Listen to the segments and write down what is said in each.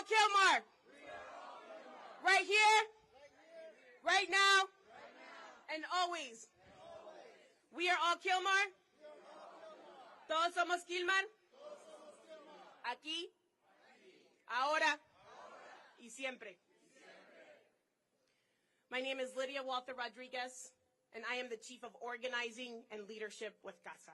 Kilmar. Right here, right now, and always. We are all Kilmar. Todos somos Kilmar. Aquí, ahora y siempre. My name is Lydia Walter Rodriguez, and I am the Chief of Organizing and Leadership with CASA.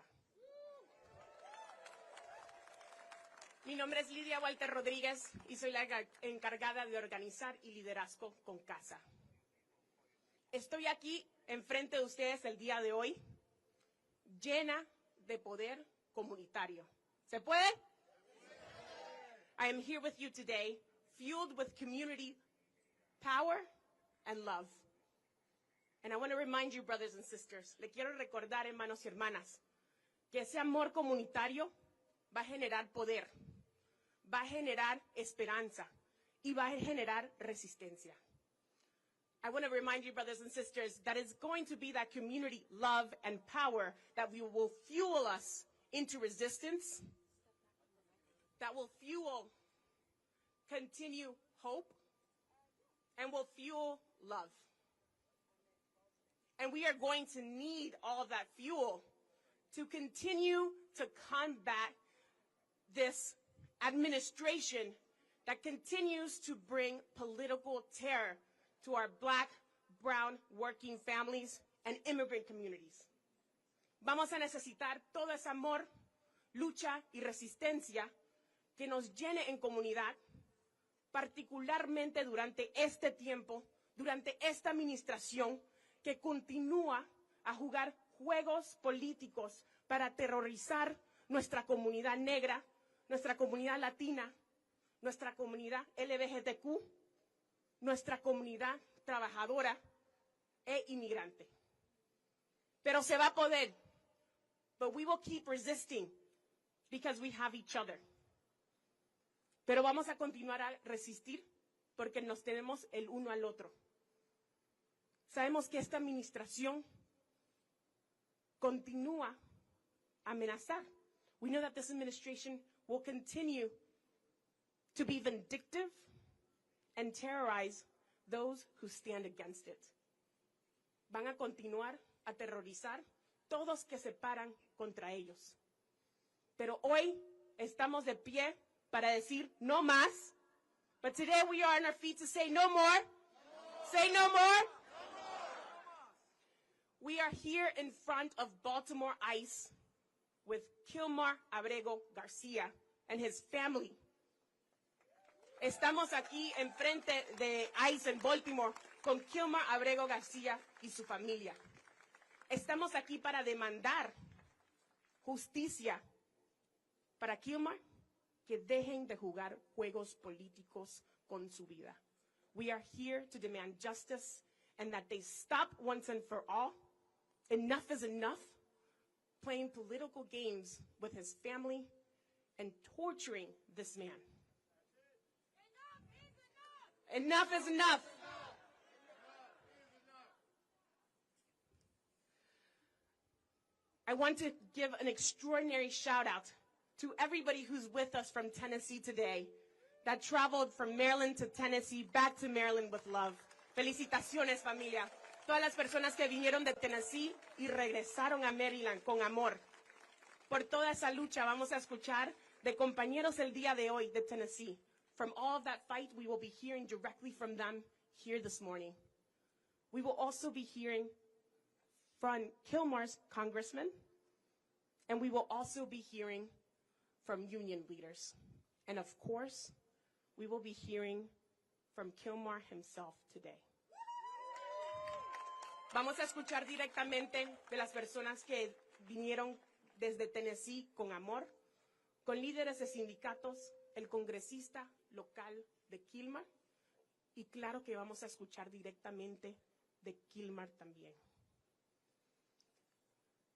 Mi nombre es Lidia Walter Rodríguez y soy la encargada de organizar y liderazgo con CASA. Estoy aquí enfrente de ustedes el día de hoy, llena de poder comunitario. ¿Se puede? I am here with you today, fueled with community power and love. And I want to remind you, brothers and sisters, le quiero recordar, hermanos y hermanas, que ese amor comunitario va a generar poder, va a generar esperanza y va a generar resistencia. I want to remind you, brothers and sisters, that it's going to be that community love and power that will fuel us into resistance, that will fuel continue hope, and will fuel love. And we are going to need all that fuel to continue to combat this administration that continues to bring political terror to our Black, brown, working families and immigrant communities. Vamos a necesitar todo ese amor, lucha y resistencia que nos llene en comunidad, particularmente durante este tiempo, durante esta administración que continúa a jugar juegos políticos para aterrorizar nuestra comunidad negra, nuestra comunidad latina, nuestra comunidad LGBTQ, nuestra comunidad trabajadora e inmigrante. Pero se va a poder. But we will keep resisting because we have each other. Pero vamos a continuar a resistir porque nos tenemos el uno al otro. Sabemos que esta administración continúa a amenazar. We know that this administration will continue to be vindictive and terrorize those who stand against it. Van a continuar a aterrorizar todos que se paran contra ellos. Pero hoy estamos de pie para decir no más. But today we are on our feet to say no more. Say no more. We are here in front of Baltimore ICE with Kilmar Abrego Garcia and his family. Estamos aquí enfrente de ICE en Baltimore con Kilmar Abrego Garcia y su familia. Estamos aquí para demandar justicia para Kilmar, que dejen de jugar juegos políticos con su vida. We are here to demand justice and that they stop once and for all. Enough is enough, playing political games with his family and torturing this man. Enough is enough. I want to give an extraordinary shout out to everybody who's with us from Tennessee today, that traveled from Maryland to Tennessee, back to Maryland with love. Felicitaciones, familia. Todas las personas que vinieron de Tennessee y regresaron a Maryland con amor. Por toda esa lucha vamos a escuchar de compañeros el día de hoy de Tennessee. From all of that fight, we will be hearing directly from them here this morning. We will also be hearing from Kilmar's congressman, and we will also be hearing from union leaders. And of course, we will be hearing from Kilmar himself today. Vamos a escuchar directamente de las personas que vinieron desde Tennessee con amor, con líderes de sindicatos, el congresista local de Kilmar, y claro que vamos a escuchar directamente de Kilmar también.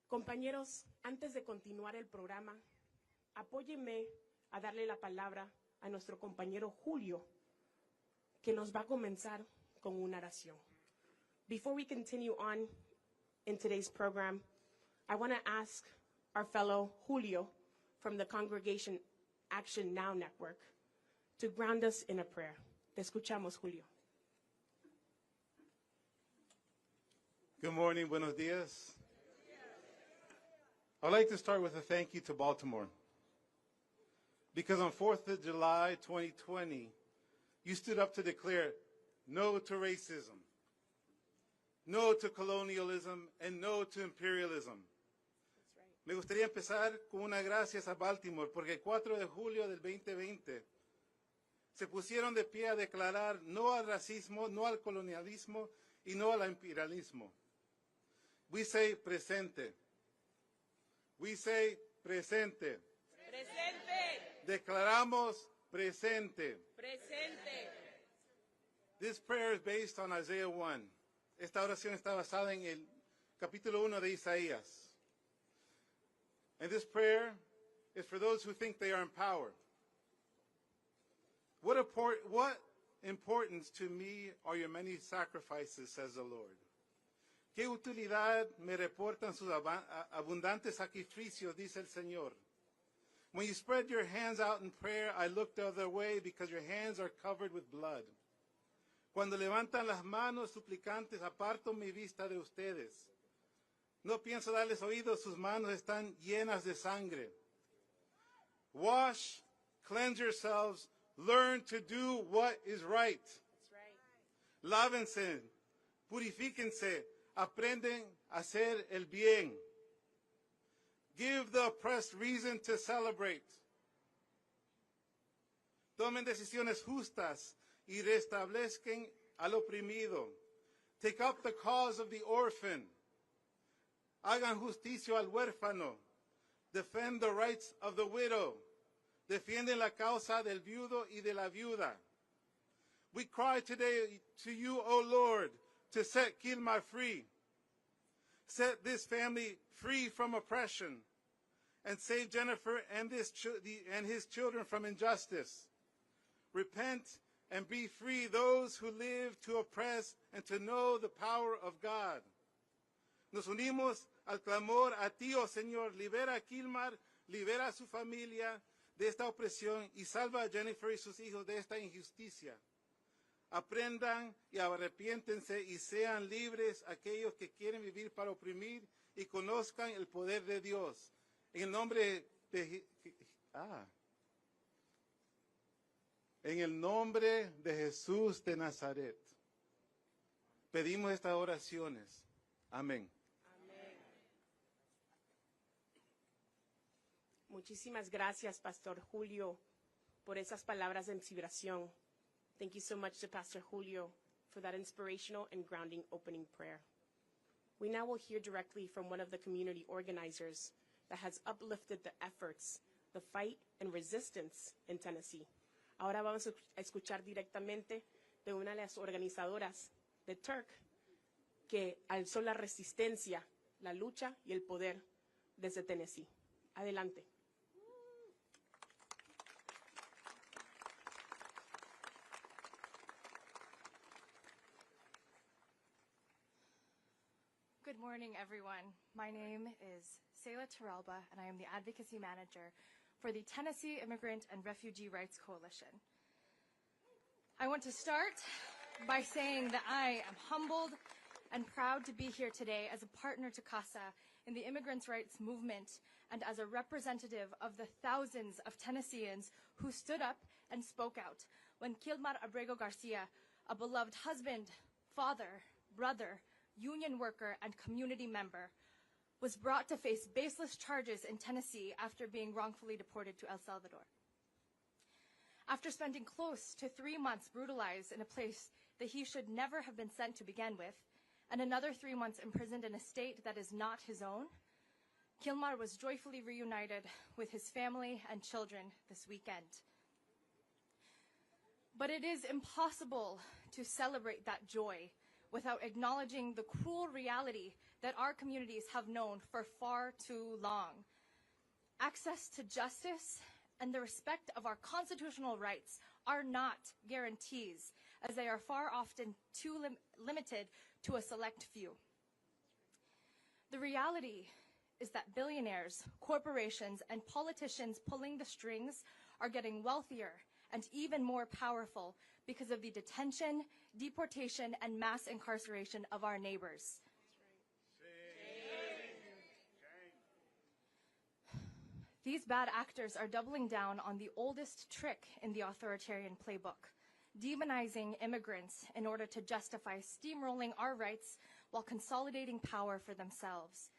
Compañeros, antes de continuar el programa, apóyenme a darle la palabra a nuestro compañero Julio, que nos va a comenzar con una oración. Before we continue on in today's program, I want to ask our fellow Julio from the Congregation Action Now Network to ground us in a prayer. Te escuchamos, Julio. Good morning, buenos dias. I'd like to start with a thank you to Baltimore. Because on 4th of July, 2020, you stood up to declare no to racism, no to colonialism, and no to imperialism. Me gustaría empezar con unas gracias a Baltimore, porque el 4 de julio del 2020 se pusieron de pie a declarar no al racismo, no al colonialismo y no al imperialismo. We say presente. We say presente. Presente. Declaramos presente. Presente. This prayer is based on Isaiah 1. Esta oración está basada en el capítulo 1 de Isaías. And this prayer is for those who think they are in power. What importance to me are your many sacrifices, says the Lord. ¿Qué utilidad me reportan sus abundantes sacrificios, dice el Señor? When you spread your hands out in prayer, I look the other way because your hands are covered with blood. Cuando levantan las manos suplicantes, aparto mi vista de ustedes. No pienso darles oídos, sus manos están llenas de sangre. Wash, cleanse yourselves, learn to do what is right. That's right. Lávense, purifíquense, aprenden a hacer el bien. Give the oppressed reason to celebrate. Tomen decisiones justas y restablezcan al oprimido. Take up the cause of the orphan. Hagan justicia al huérfano. Defend the rights of the widow. Defienden la causa del viudo y de la viuda. We cry today to you, O Lord, to set Kilmar free. Set this family free from oppression and save Jennifer and his children from injustice. Repent and be free those who live to oppress and to know the power of God. Nos unimos al clamor a ti, oh Señor, libera a Kilmar, libera a su familia de esta opresión y salva a Jennifer y sus hijos de esta injusticia. Aprendan y arrepiéntense y sean libres aquellos que quieren vivir para oprimir y conozcan el poder de Dios. En el nombre de Jesús de Nazaret, pedimos estas oraciones. Amén. Muchísimas gracias, Pastor Julio, por esas palabras de inspiración. Thank you so much to Pastor Julio for that inspirational and grounding opening prayer. We now will hear directly from one of the community organizers that has uplifted the efforts, the fight, and resistance in Tennessee. Ahora vamos a escuchar directamente de una de las organizadoras de Turk que alzó la resistencia, la lucha y el poder desde Tennessee. Adelante. Good morning, everyone. My name is Sayla Terralba, and I am the Advocacy Manager for the Tennessee Immigrant and Refugee Rights Coalition. I want to start by saying that I am humbled and proud to be here today as a partner to CASA in the immigrants' rights movement and as a representative of the thousands of Tennesseans who stood up and spoke out when Kilmar Abrego Garcia, a beloved husband, father, brother, union worker, and community member, was brought to face baseless charges in Tennessee after being wrongfully deported to El Salvador. After spending close to 3 months brutalized in a place that he should never have been sent to begin with, and another 3 months imprisoned in a state that is not his own, Kilmar was joyfully reunited with his family and children this weekend. But it is impossible to celebrate that joy without acknowledging the cruel reality that our communities have known for far too long. Access to justice and the respect of our constitutional rights are not guarantees, as they are far often too limited to a select few. The reality is that billionaires, corporations, and politicians pulling the strings are getting wealthier and even more powerful because of the detention, deportation, and mass incarceration of our neighbors. These bad actors are doubling down on the oldest trick in the authoritarian playbook, demonizing immigrants in order to justify steamrolling our rights while consolidating power for themselves,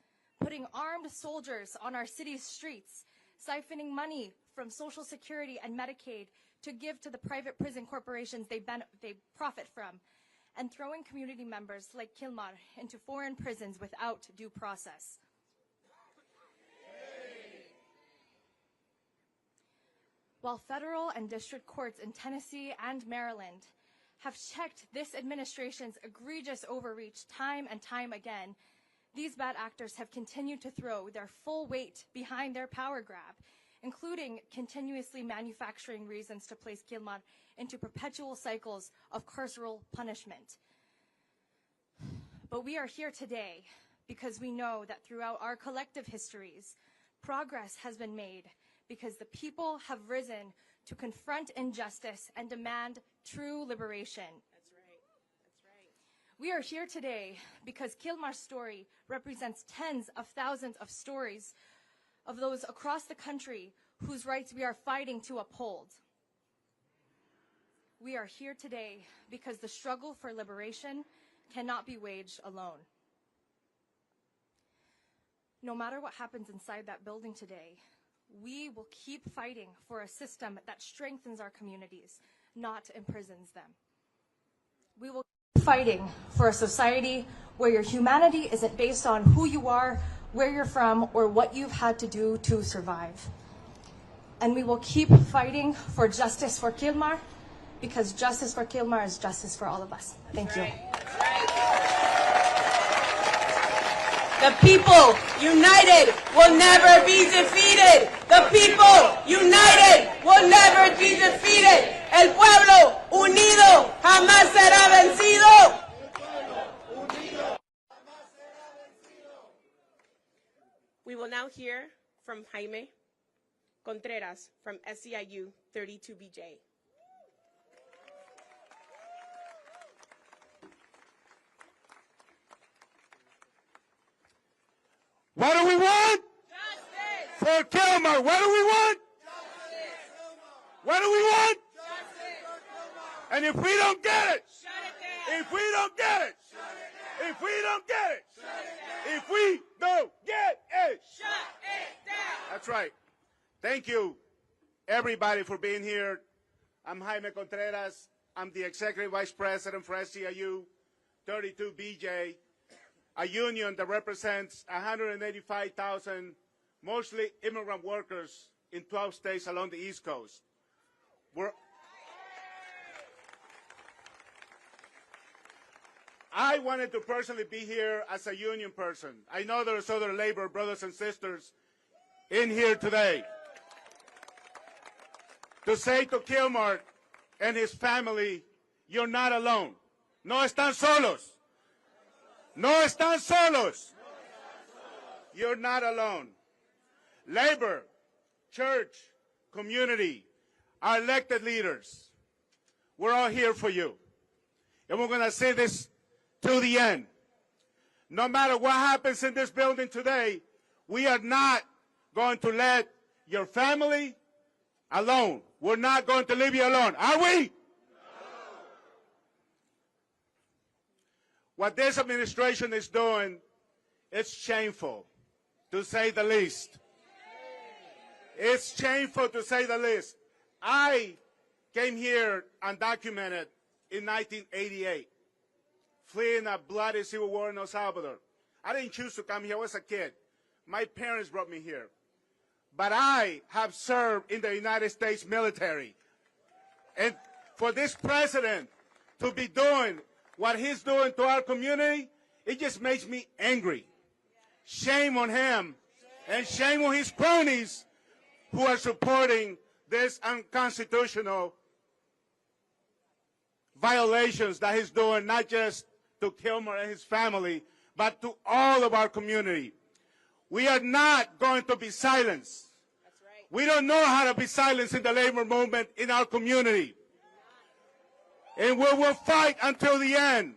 putting armed soldiers on our city's streets, siphoning money from Social Security and Medicaid to give to the private prison corporations they profit from, and throwing community members like Kilmar into foreign prisons without due process. While federal and district courts in Tennessee and Maryland have checked this administration's egregious overreach time and time again, these bad actors have continued to throw their full weight behind their power grab, including continuously manufacturing reasons to place Kilmar into perpetual cycles of carceral punishment. But we are here today because we know that throughout our collective histories, progress has been made because the people have risen to confront injustice and demand true liberation. That's right. That's right. We are here today because Kilmar's story represents tens of thousands of stories of those across the country whose rights we are fighting to uphold. We are here today because the struggle for liberation cannot be waged alone. No matter what happens inside that building today, we will keep fighting for a system that strengthens our communities, not imprisons them. We will keep fighting for a society where your humanity isn't based on who you are, where you're from, or what you've had to do to survive. And we will keep fighting for justice for Kilmar, because justice for Kilmar is justice for all of us. Thank you. That's right. The people united will never be defeated. The people united will never be defeated. El pueblo unido jamás será vencido. We will now hear from Jaime Contreras from SEIU 32BJ. What do we want? Justice! For Kilmar, what do we want? Justice! What do we want? Justice! And if we don't get it, Shut it down! if we don't get it, if we don't get it, if we don't get it. Shut it down! That's right. Thank you, everybody, for being here. I'm Jaime Contreras. I'm the Executive Vice President for SEIU 32BJ, a union that represents 185,000 mostly immigrant workers in 12 states along the East Coast. I wanted to personally be here as a union person. I know there's other labor brothers and sisters in here today. To say to Kilmar and his family, you're not alone. No están solos. No están solos. You're not alone. Labor, church, community, our elected leaders, we're all here for you. And we're going to say this to the end. No matter what happens in this building today, we are not going to let your family alone. We're not going to leave you alone. Are we? No. What this administration is doing, it's shameful, to say the least. It's shameful, to say the least. I came here undocumented in 1988, fleeing a bloody civil war in El Salvador. I didn't choose to come here. I was a kid. My parents brought me here. But I have served in the United States military. And for this president to be doing what he's doing to our community, it just makes me angry. Shame on him, and shame on his cronies who are supporting this unconstitutional violations that he's doing, not just to Kilmar and his family, but to all of our community. We are not going to be silenced. That's right. We don't know how to be silenced in the labor movement in our community. And we will fight until the end.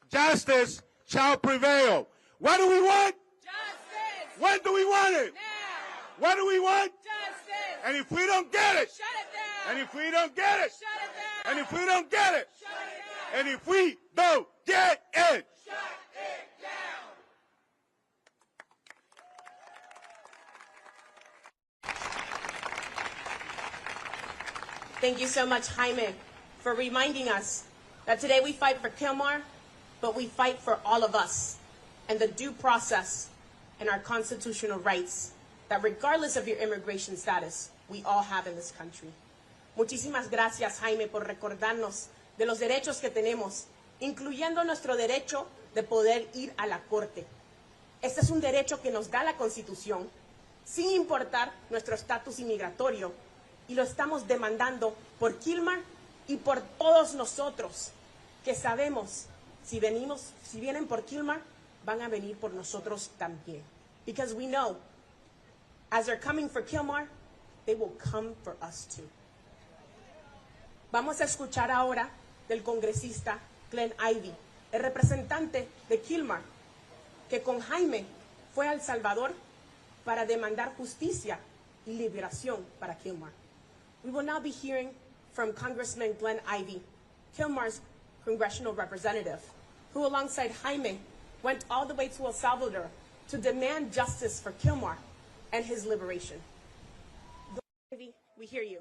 Justice shall prevail. What do we want? Justice! When do we want it? Now! What do we want? Justice! And if we don't get it, Shut it down! and if we don't get it, Shut it down! and if we don't get it, Shut it down! and if we don't get it, Shut it down! Thank you so much, Jaime, for reminding us that today we fight for Kilmar, but we fight for all of us and the due process and our constitutional rights that regardless of your immigration status, we all have in this country. Muchísimas gracias, Jaime, por recordarnos de los derechos que tenemos, incluyendo nuestro derecho de poder ir a la corte. Este es un derecho que nos da la Constitución, sin importar nuestro estatus inmigratorio, y lo estamos demandando por Kilmar y por todos nosotros, que sabemos, si vienen por Kilmar, van a venir por nosotros también. Because we know, as they're coming for Kilmar, they will come for us too. Vamos a escuchar ahora del congresista Glenn Ivey, el representante de Kilmar, que con Jaime fue a El Salvador para demandar justicia y liberación para Kilmar. We will now be hearing from Congressman Glenn Ivey, Kilmar's congressional representative, who alongside Jaime went all the way to El Salvador to demand justice for Kilmar and his liberation. Glenn Ivey, we hear you.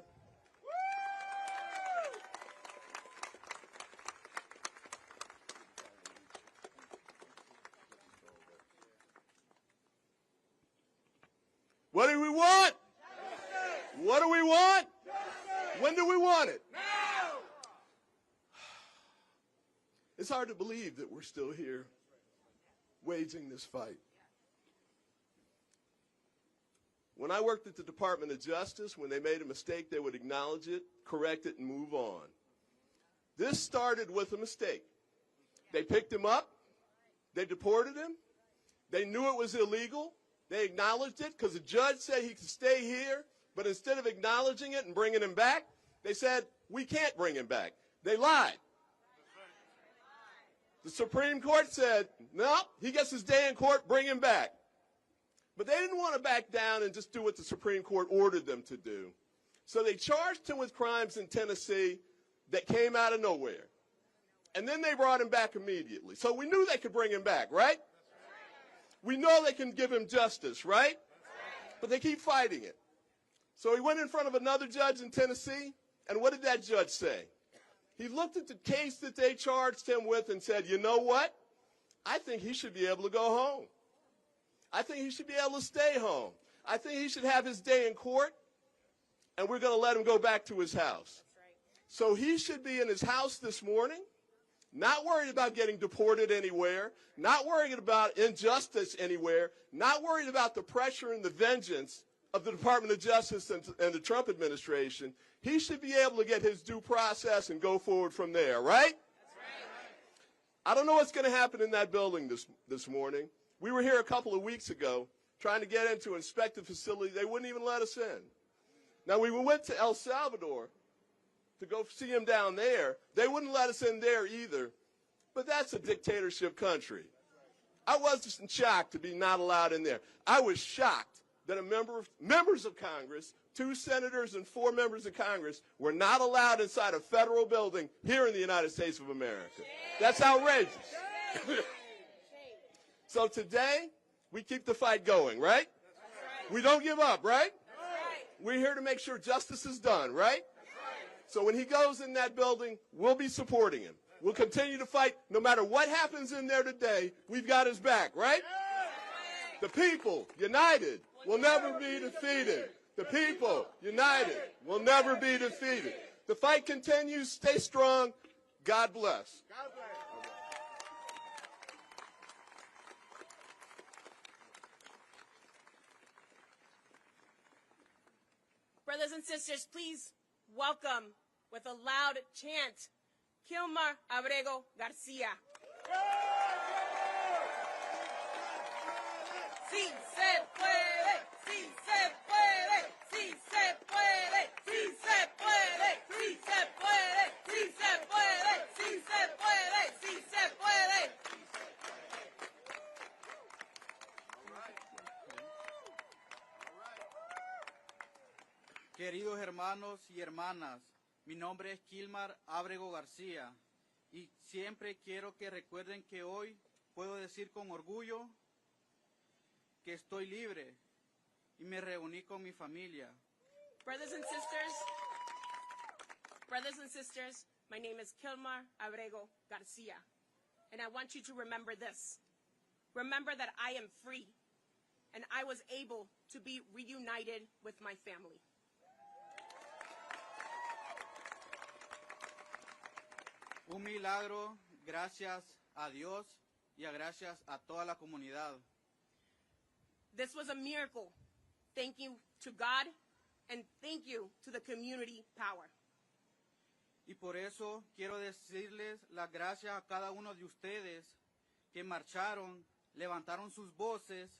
What do we want? Justice. What do we want? Justice. When do we want it? Now! It's hard to believe that we're still here waging this fight. When I worked at the Department of Justice, when they made a mistake, they would acknowledge it, correct it, and move on. This started with a mistake. They picked him up. They deported him. They knew it was illegal. They acknowledged it because the judge said he could stay here, but instead of acknowledging it and bringing him back, they said, we can't bring him back. They lied. The Supreme Court said, no, he gets his day in court, bring him back. But they didn't want to back down and just do what the Supreme Court ordered them to do. So they charged him with crimes in Tennessee that came out of nowhere. And then they brought him back immediately. So we knew they could bring him back, right? We know they can give him justice, right? But they keep fighting it. So he went in front of another judge in Tennessee, and what did that judge say? He looked at the case that they charged him with and said, you know what? I think he should be able to go home. I think he should be able to stay home. I think he should have his day in court, and we're going to let him go back to his house. So he should be in his house this morning, not worried about getting deported anywhere, not worried about injustice anywhere, not worried about the pressure and the vengeance of the Department of Justice and the Trump administration. He should be able to get his due process and go forward from there, right? I don't know what's going to happen in that building this morning. We were here a couple of weeks ago trying to get in to inspect the facility. They wouldn't even let us in. Now, when we went to El Salvador to go see him down there, they wouldn't let us in there either. But that's a dictatorship country. I wasn't shocked to be not allowed in there. I was shocked that members of Congress, 2 senators and 4 members of Congress, were not allowed inside a federal building here in the United States of America. That's outrageous. So today, we keep the fight going, right? We don't give up, right? We're here to make sure justice is done, right? So when he goes in that building, we'll be supporting him. We'll continue to fight. No matter what happens in there today, we've got his back, right? The people, united, will never be defeated. The people, united, will never be defeated. The fight continues. Stay strong. God bless. God bless. Brothers and sisters, please welcome with a loud chant, Kilmar Abrego Garcia. Sí se puede, sí se puede, sí Queridos hermanos y hermanas, mi nombre es Kilmar Abrego Garcia y siempre quiero que recuerden que hoy puedo decir con orgullo que estoy libre y me reuní con mi familia. Brothers and sisters, my name is Kilmar Abrego Garcia, and I want you to remember this. Remember that I am free, and I was able to be reunited with my family. Un milagro, gracias a Dios y gracias a toda la comunidad. This was a miracle. Thank you to God, and thank you to the community power. Y por eso quiero decirles las gracias a cada uno de ustedes que marcharon, levantaron sus voces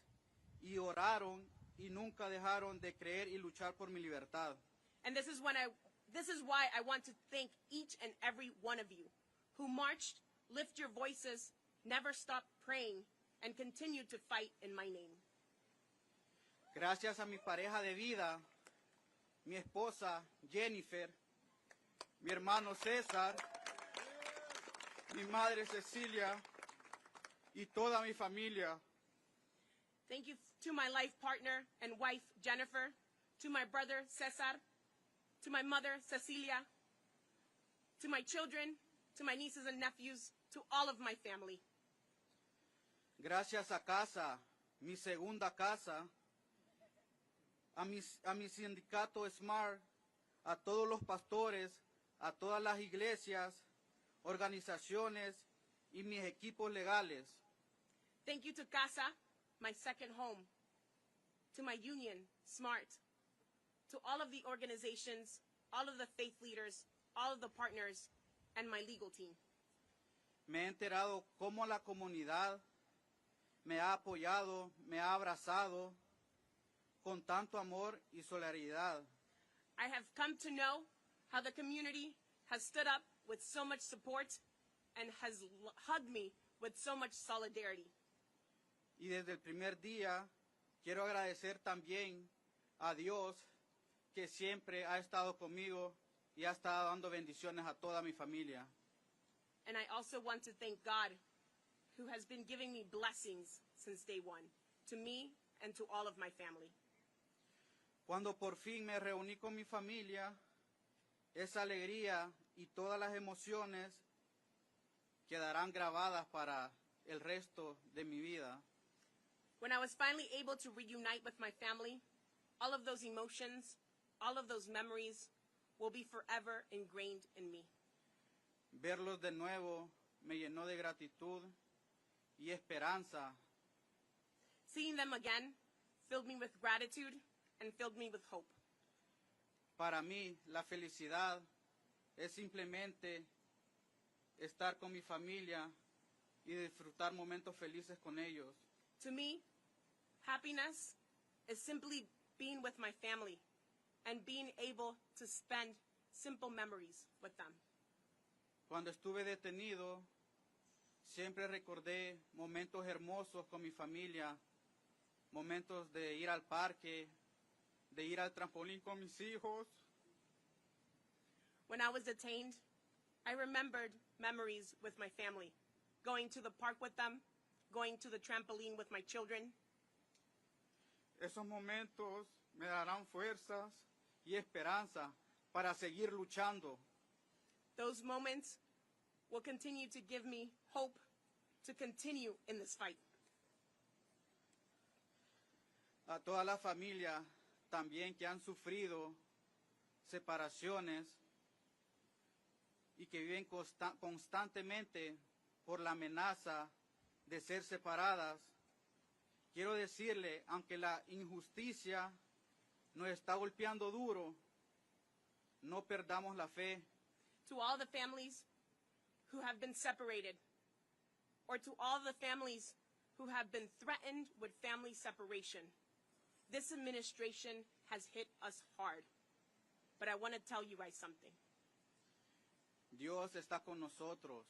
y oraron y nunca dejaron de creer y luchar por mi libertad. And this is why I want to thank each and every one of you who marched, lift your voices, never stopped praying, and continued to fight in my name. Gracias a mi pareja de vida, mi esposa Jennifer, mi hermano César, mi madre Cecilia y toda mi familia. Thank you to my life partner and wife, Jennifer, to my brother, Cesar, to my mother, Cecilia, to my children, to my nieces and nephews, to all of my family. Gracias a CASA, mi segunda casa, a mi sindicato SMART, a todos los pastores, a todas las iglesias, organizaciones y mis equipos legales. Thank you to CASA, my second home, to my union, SMART, to all of the organizations, all of the faith leaders, all of the partners, and my legal team. Me he enterado cómo la comunidad me ha apoyado, me ha abrazado con tanto amor y solidaridad. I have come to know how the community has stood up with so much support and has hugged me with so much solidarity. Y desde el primer día quiero agradecer también a Dios que siempre ha estado conmigo y ha estado dando bendiciones a toda mi familia. And I also want to thank God, who has been giving me blessings since day one, to me and to all of my family. Cuando por fin me reuní con mi familia, esa alegría y todas las emociones quedarán grabadas para el resto de mi vida. When I was finally able to reunite with my family, all of those emotions, all of those memories will be forever ingrained in me. Verlos de nuevo me llenó de gratitud y esperanza. Seeing them again filled me with gratitude and filled me with hope. Para mí, la felicidad es simplemente estar con mi familia y disfrutar momentos felices con ellos. To me, happiness is simply being with my family and being able to spend simple memories with them. Cuando estuve detenido, siempre recordé momentos hermosos con mi familia, momentos de ir al parque, de ir al trampolín con mis hijos. When I was detained, I remembered memories with my family, going to the park with them, going to the trampoline with my children. Esos momentos me darán fuerzas y esperanza para seguir luchando. Those moments will continue to give me hope to continue in this fight. A toda la familia también que han sufrido separaciones y que viven constantemente por la amenaza de ser separadas, quiero decirle, aunque la injusticia nos está golpeando duro, no perdamos la fe. To all the families who have been separated, or to all the families who have been threatened with family separation, this administration has hit us hard. But I want to tell you guys something. Dios está con nosotros.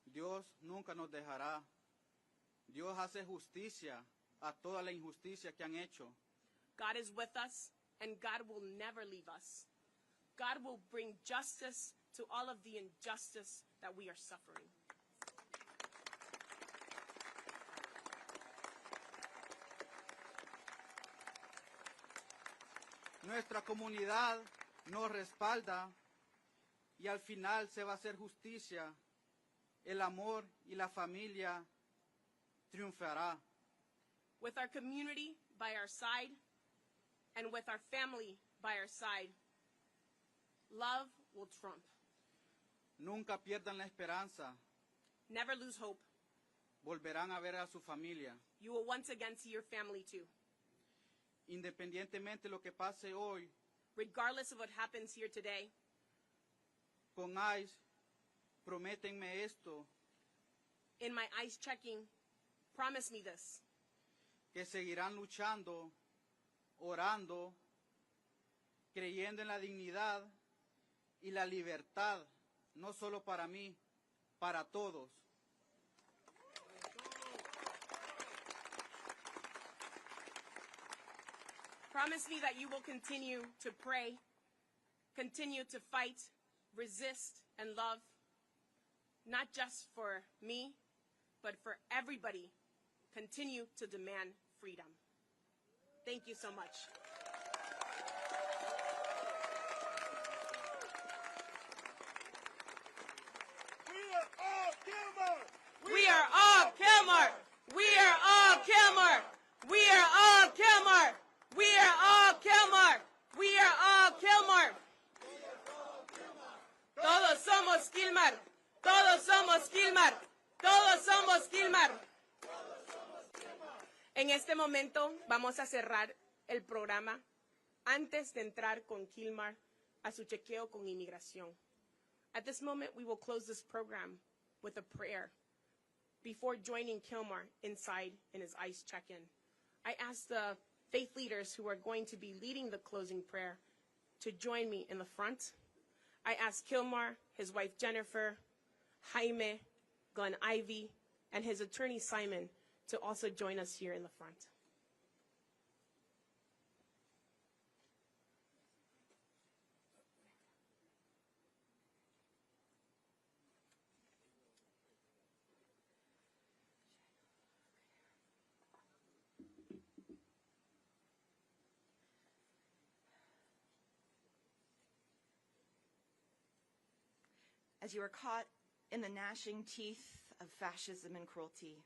Dios nunca nos dejará. Dios hace justicia a toda la injusticia que han hecho. God is with us, and God will never leave us. God will bring justice to all of the injustice that we are suffering. Nuestra comunidad nos respalda y al final se va a hacer justicia. El amor y la familia triunfará. With our community by our side and with our family by our side, love will trump. Nunca pierdan la esperanza. Never lose hope. Volverán a ver a su familia. You will once again see your family too. Independientemente de lo que pase hoy, Regardless of what happens here today, con ICE, prométenme esto, in my ICE checking, promise me this, que seguirán luchando, orando, creyendo en la dignidad y la libertad, no solo para mí, para todos. Promise me that you will continue to pray, continue to fight, resist, and love, not just for me, but for everybody. Continue to demand freedom. Thank you so much. We are all Kilmar! We are all Kilmar! We are all Kilmar! We are all Kilmar! We are all Kilmar! Todos somos Kilmar! Todos somos Kilmar! Todos somos Kilmar! En este momento vamos a cerrar el programa antes de entrar con Kilmar a su chequeo con inmigración. At this moment, we will close this program with a prayer before joining Kilmar inside in his ICE check-in. I ask the faith leaders who are going to be leading the closing prayer to join me in the front. I ask Kilmar, his wife Jennifer, Jaime, Glenn Ivy, and his attorney Simon to also join us here in the front. As you are caught in the gnashing teeth of fascism and cruelty,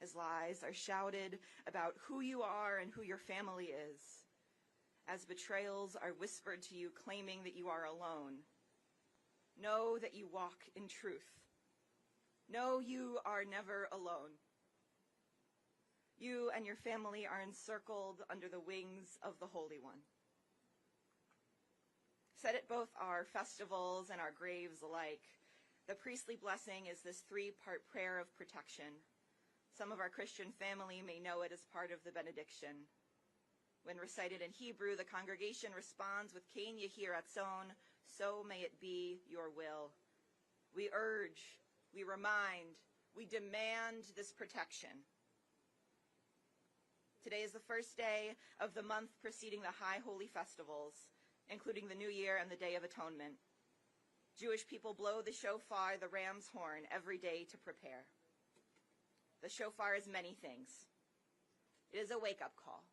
as lies are shouted about who you are and who your family is, as betrayals are whispered to you claiming that you are alone, know that you walk in truth. Know you are never alone. You and your family are encircled under the wings of the Holy One. Said at both our festivals and our graves alike, the priestly blessing is this three-part prayer of protection. Some of our Christian family may know it as part of the benediction. When recited in Hebrew, the congregation responds with Ken Yehi Ratzon, so may it be your will. We urge, we remind, we demand this protection. Today is the first day of the month preceding the High Holy Festivals, including the New Year and the Day of Atonement. Jewish people blow the shofar, the ram's horn, every day to prepare. The shofar is many things. It is a wake-up call.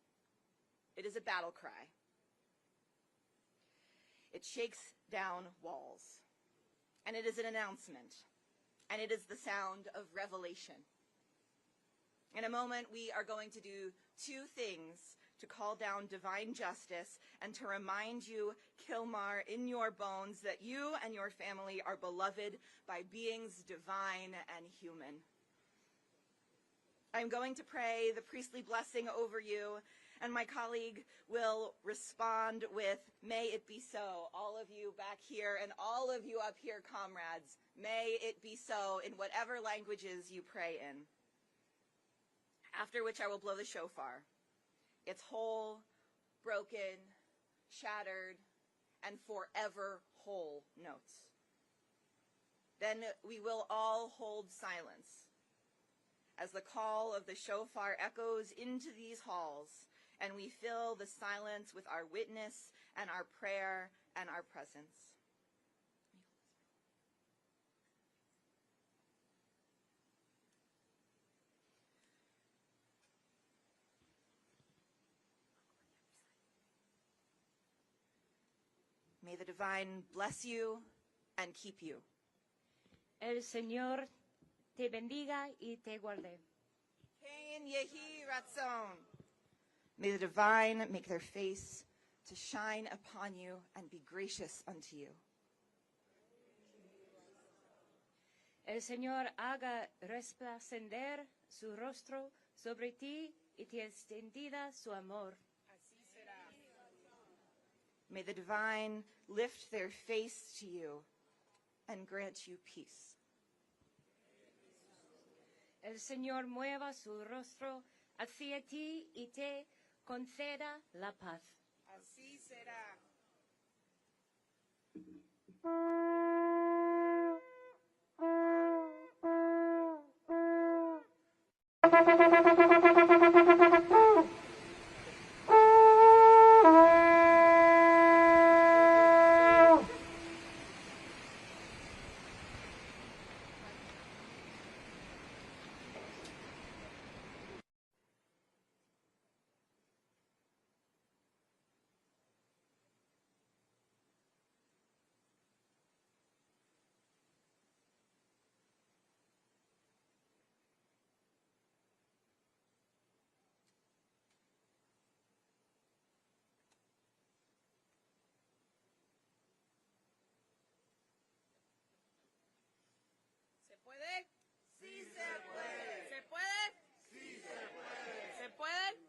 It is a battle cry. It shakes down walls. And it is an announcement. And it is the sound of revelation. In a moment, we are going to do two things to call down divine justice and to remind you, Kilmar, in your bones, that you and your family are beloved by beings divine and human. I'm going to pray the priestly blessing over you, and my colleague will respond with, may it be so. All of you back here and all of you up here, comrades, may it be so in whatever languages you pray in. After which I will blow the shofar. Its whole, broken, shattered, and forever whole notes. Then we will all hold silence as the call of the shofar echoes into these halls and we fill the silence with our witness and our prayer and our presence. May the divine bless you and keep you. El Señor te bendiga y te guarde. Kein yehi ratzon. May the divine make their face to shine upon you and be gracious unto you. El Señor haga resplandecer su rostro sobre ti y te extienda su amor. May the divine lift their face to you and grant you peace. El Señor mueva su rostro hacia ti y te conceda la paz. Así será. Se puede.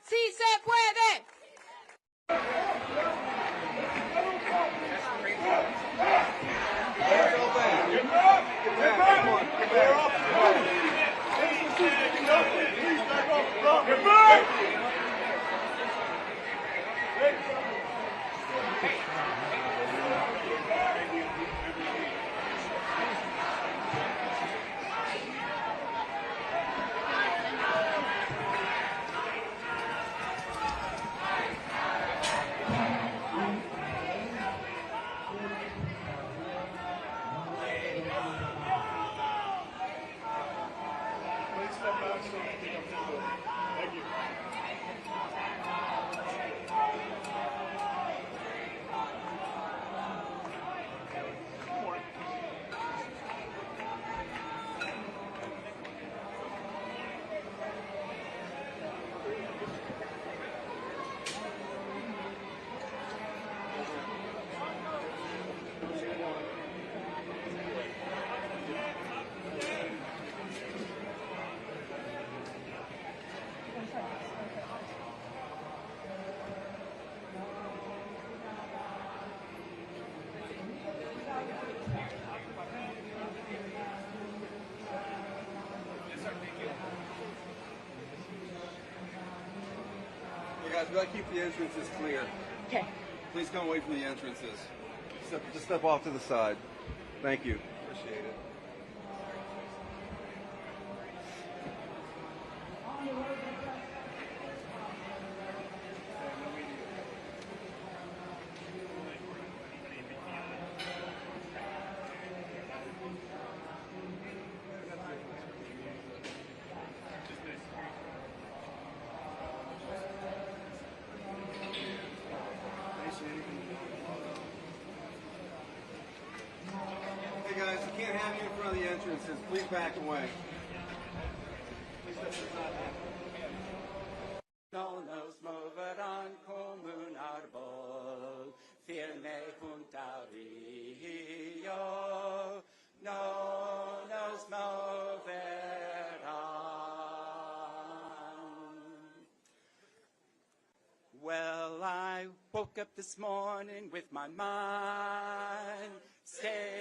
¡Sí se puede! Guys, we gotta keep the entrances clear. Okay. Please come away from the entrances. Just step off to the side. Thank you. Appreciate it. Hey guys, we can't have you in front of the entrances. Please back away. No nos moverán como un árbol firme junto al río. No nos moverán. Well, I woke up this morning with my mind stayed.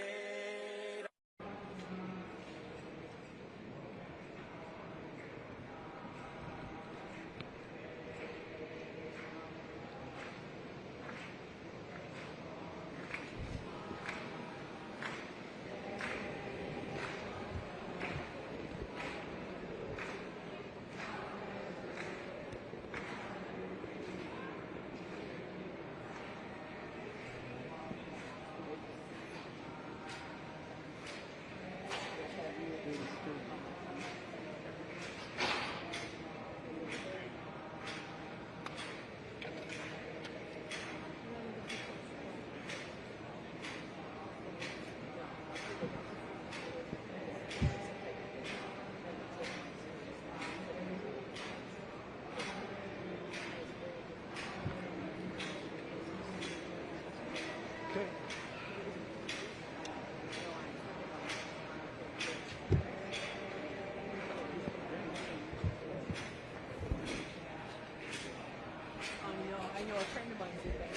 I know a friend of mine did that.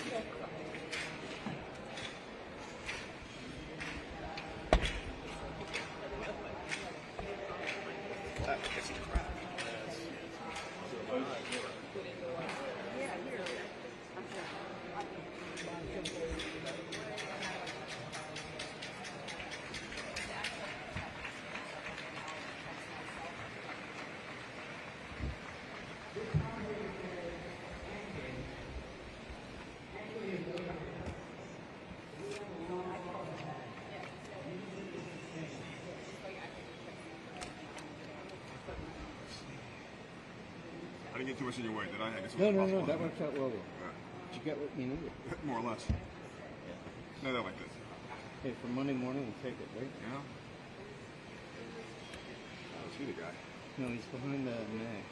Advocacy crap. didn't get too much in your way, did I? I guess it was No, impossible. that worked out well. Yeah. Did you get what you needed? More or less. No, they're like this. Hey, for Monday morning, we'll take it, right? Yeah. Oh, is he the guy? No, he's behind the mag.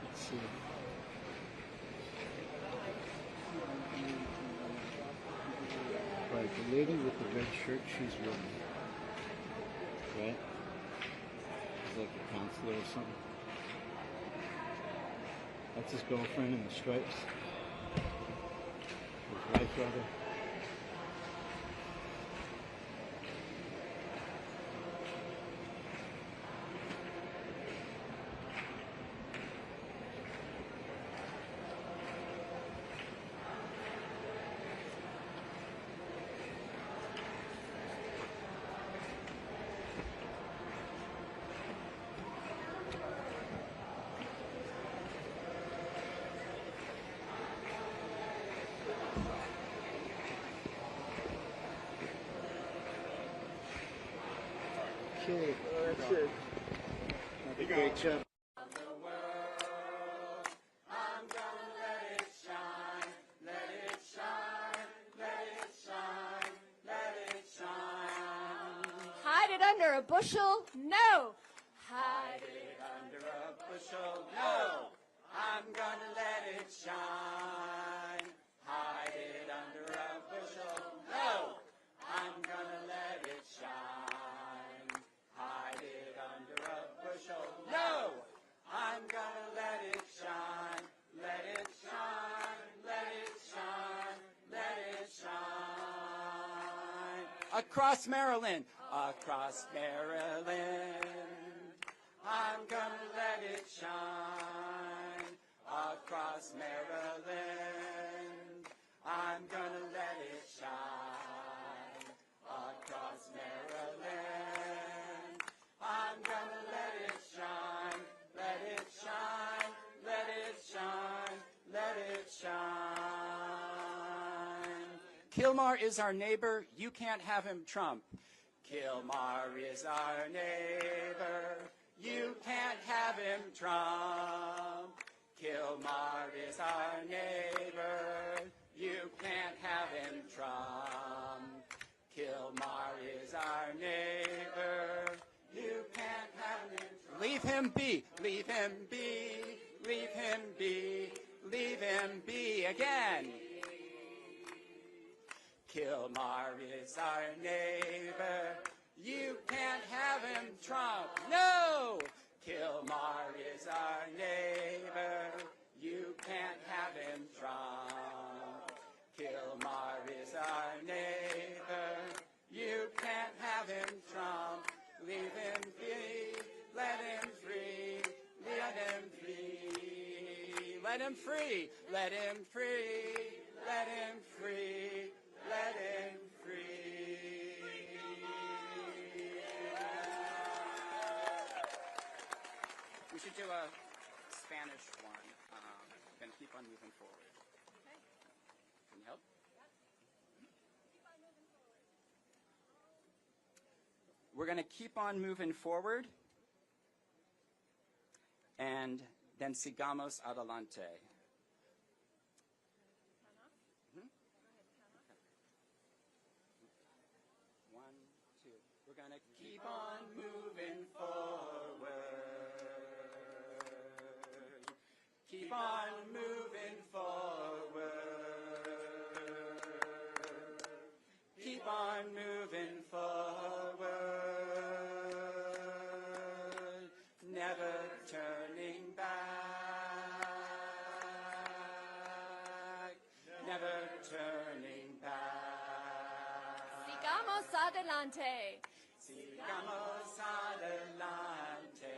Let's see. Right, the lady with the red shirt, she's with me. Right? She's like a counselor or something. That's his girlfriend in the stripes. His wife, rather. Okay, that's it. Have a great job. Hide it under a bushel? No. Hide it under a bushel, no. I'm gonna let it shine. Hide it under a bushel, no. I'm gonna let it shine. Hide it under a bushel, no. I'm gonna let it shine. Let it shine, let it shine, let it shine. Across Maryland, across Maryland. I'm gonna let it shine across Maryland. I'm gonna let it shine across Maryland. I'm gonna let it shine, let it shine, let it shine, let it shine. Kilmar is our neighbor. You can't have him trump. Kilmar is our neighbor. You can't have him trump. Kilmar is our neighbor. You can't have him trump. Kilmar is our neighbor. You can't have him trump. Leave him be. Leave him be. Leave him be. Leave him be again. Kilmar is our neighbor. You can't have him trump. No! Kilmar is our neighbor. You can't have him trump. Kilmar is our neighbor. You can't have him trump. Leave him be. Let him free. Let him free. Let him free. Let him free. Let him free. Let him free. We should do a Spanish one. Gonna keep on moving forward. Okay. Can you help? We're gonna keep on moving forward, and then sigamos adelante. We're gonna keep on moving forward. Keep on moving forward. Keep on moving forward. Never turning back. Never turning back. Sigamos adelante. Sigamos adelante,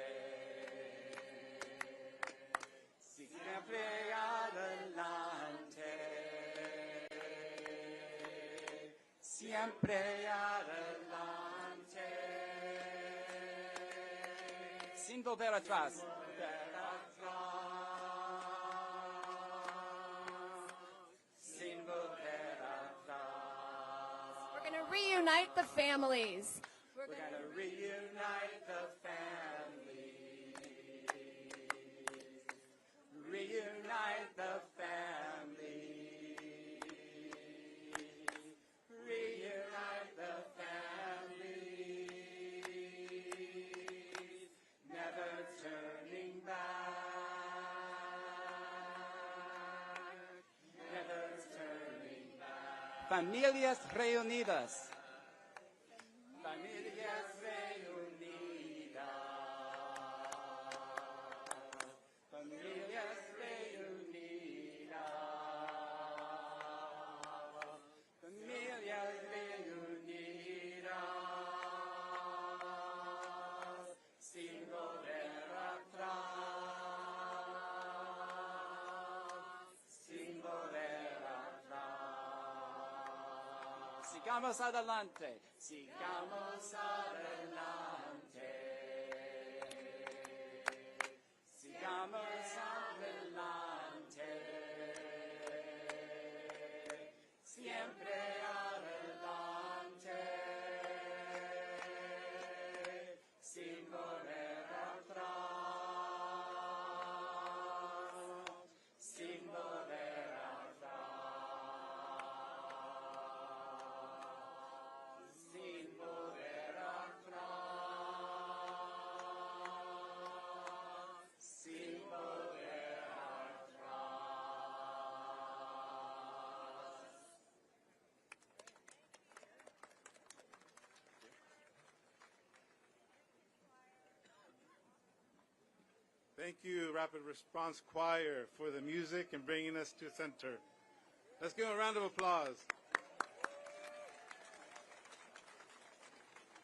siempre adelante, siempre adelante, sin volver atrás. reunite the families. We're gonna reunite the families. Reunite the families. Reunite the families. Never turning back. Never turning back. Familias reunidas. Familias reunidas. Familias reunidas. Familias reunidas. Sin volver atrás. Sin volver atrás. Sigamos adelante. Sigamos adelante. Sigamos adelante. Siempre adelante. Sin volver atrás. Sin volver atrás. Sin volver atrás. Sin volver atrás. Thank you, Rapid Response Choir, for the music and bringing us to center. Let's give them a round of applause.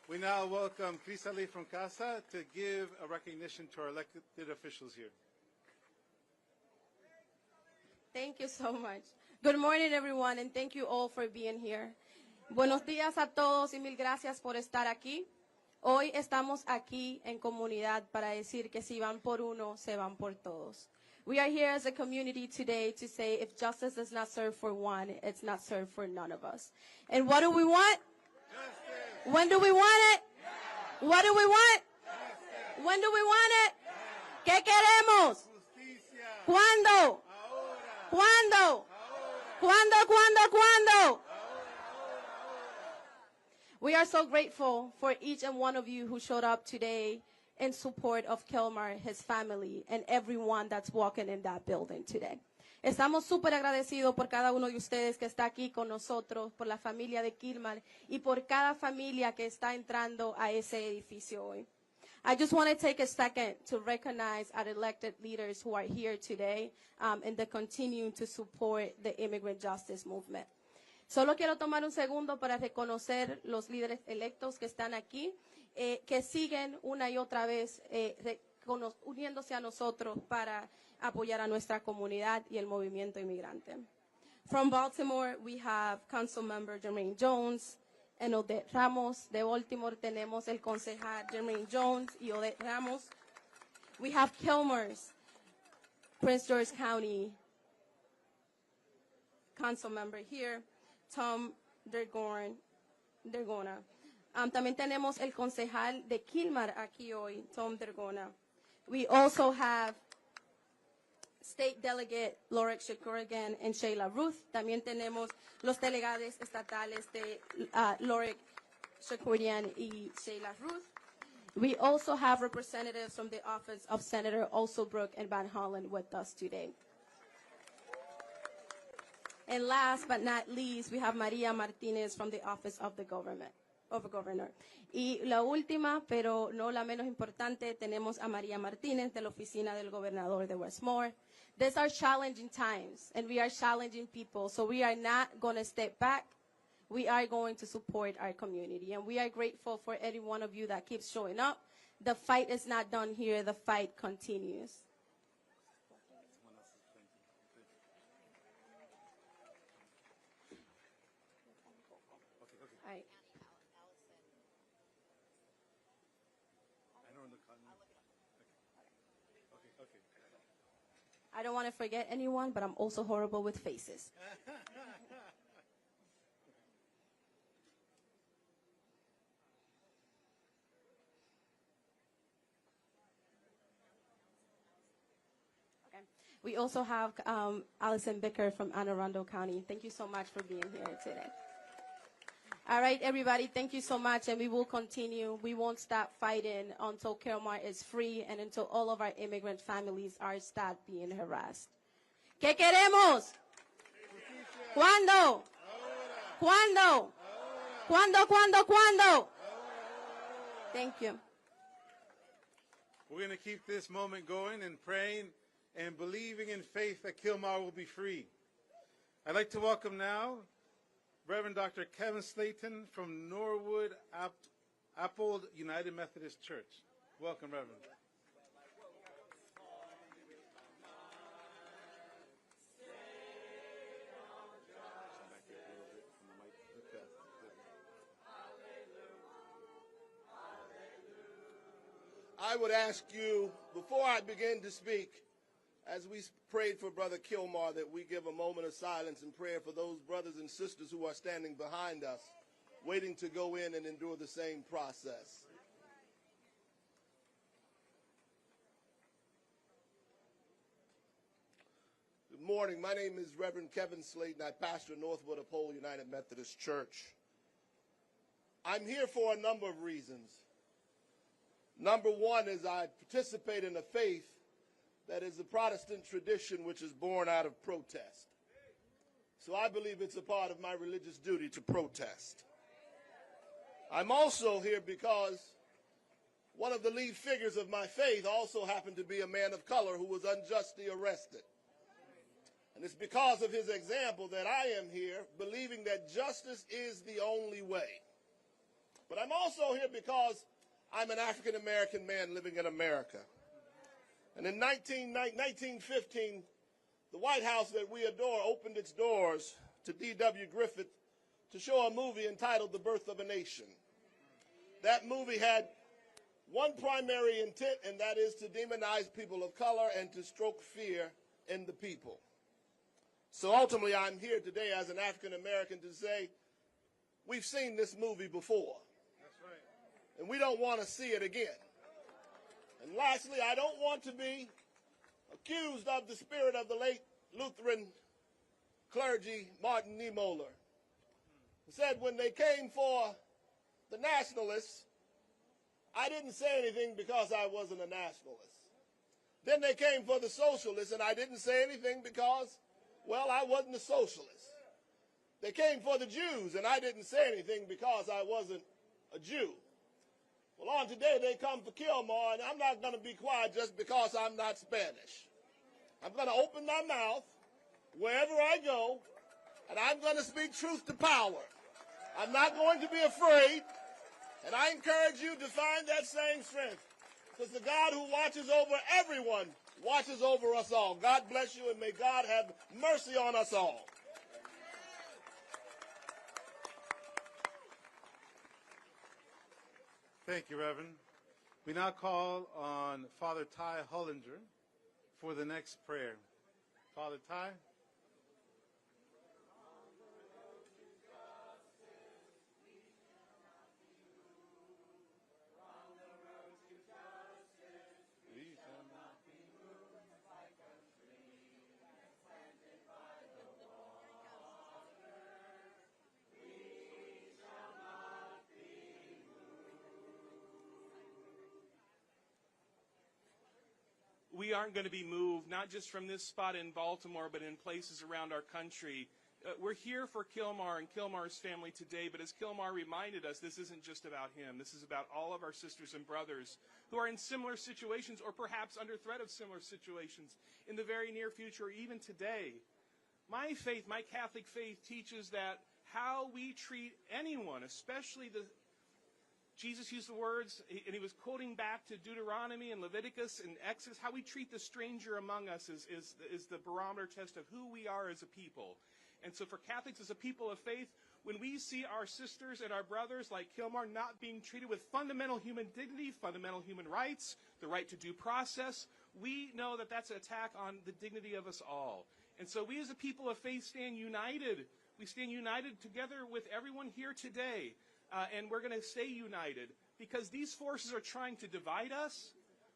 We now welcome Crisali from CASA to give a recognition to our elected officials here. Thank you so much. Good morning, everyone, and thank you all for being here. Buenos días a todos y mil gracias por estar aquí. Hoy estamos aquí en comunidad para decir que si van por uno, se van por todos. We are here as a community today to say if justice does not serve for one, it's not served for none of us. And what do we want? Justice. When do we want it? Yeah. What do we want? Justice. When do we want it? Yeah. ¿Qué queremos? Justicia. ¿Cuándo? Ahora. ¿Cuándo? Ahora. ¿Cuándo? We are so grateful for each and one of you who showed up today in support of Kilmar, his family, and everyone that's walking in that building today. Estamos súper agradecidos por cada uno de ustedes que está aquí con nosotros, por la familia de Kilmar y por cada familia que está entrando a ese edificio hoy. I just want to take a second to recognize our elected leaders who are here today and that continue to support the immigrant justice movement. Solo quiero tomar un segundo para reconocer los líderes electos que están aquí, que siguen una y otra vez uniéndose a nosotros para apoyar a nuestra comunidad y el movimiento inmigrante. From Baltimore, we have Councilmember Jermaine Jones and Odette Ramos. De Baltimore tenemos el concejal Jermaine Jones y Odette Ramos. We have Kilmar's Prince George County Councilmember here, Tom Dergona. También tenemos el concejal de Kilmar aquí hoy, Tom Dergona. We also have State Delegate Lorick Shakurigan and Shayla Ruth. También tenemos los delegados estatales de Lorick Shakurigan y Shayla Ruth. We also have representatives from the office of Senator Ossobrook and Van Hollen with us today. And last but not least, we have Maria Martinez from the Office of the Governor. Y la última, pero no la menos importante, tenemos a Maria Martinez de la Oficina del Gobernador de Westmore. These are challenging times, and we are challenging people, so we are not going to step back. We are going to support our community, and we are grateful for every one of you that keeps showing up. The fight is not done here. The fight continues. I don't want to forget anyone, but I'm also horrible with faces. We also have Allison Bicker from Anne Arundel County. Thank you so much for being here today. All right, everybody, thank you so much, and we will continue. We won't stop fighting until Kilmar is free and until all of our immigrant families are stop being harassed. ¿Qué queremos? ¿Cuándo? ¿Cuándo? ¿Cuándo, cuándo, cuándo? Thank you. We're going to keep this moment going and praying and believing in faith that Kilmar will be free. I'd like to welcome now Reverend Dr. Kevin Slayton from Norwood Appold United Methodist Church. Welcome, Reverend. I would ask you, before I begin to speak, as we prayed for Brother Kilmar, that we give a moment of silence and prayer for those brothers and sisters who are standing behind us, waiting to go in and endure the same process. Good morning. My name is Reverend Kevin Slayton. I pastor Northwood Appold United Methodist Church. I'm here for a number of reasons. Number one is I participate in a faith that is a Protestant tradition which is born out of protest. So I believe it's a part of my religious duty to protest. I'm also here because one of the lead figures of my faith also happened to be a man of color who was unjustly arrested. And it's because of his example that I am here, believing that justice is the only way. But I'm also here because I'm an African-American man living in America. And in 1915, the White House that we adore opened its doors to D.W. Griffith to show a movie entitled The Birth of a Nation. That movie had one primary intent, and that is to demonize people of color and to stroke fear in the people. So ultimately, I'm here today as an African-American to say, we've seen this movie before. And we don't want to see it again. And lastly, I don't want to be accused of the spirit of the late Lutheran clergy, Martin Niemöller, who said when they came for the nationalists, I didn't say anything because I wasn't a nationalist. Then they came for the socialists, and I didn't say anything because, well, I wasn't a socialist. They came for the Jews, and I didn't say anything because I wasn't a Jew. Well, on today, they come for Kilmar, and I'm not going to be quiet just because I'm not Spanish. I'm going to open my mouth wherever I go, and I'm going to speak truth to power. I'm not going to be afraid, and I encourage you to find that same strength, because the God who watches over everyone watches over us all. God bless you, and may God have mercy on us all. Thank you, Reverend. We now call on Father Ty Hullinger for the next prayer. Father Ty. We aren't going to be moved, not just from this spot in Baltimore, but in places around our country. We're here for Kilmar and Kilmar's family today, but as Kilmar reminded us, this isn't just about him. This is about all of our sisters and brothers who are in similar situations or perhaps under threat of similar situations in the very near future or even today. My faith, my Catholic faith, teaches that how we treat anyone, especially Jesus used the words, and he was quoting back to Deuteronomy and Leviticus and Exodus. How we treat the stranger among us is the barometer test of who we are as a people. And so for Catholics as a people of faith, when we see our sisters and our brothers like Kilmar not being treated with fundamental human dignity, fundamental human rights, the right to due process, we know that that's an attack on the dignity of us all. And so we as a people of faith stand united. We stand united together with everyone here today. And we're going to stay united because these forces are trying to divide us.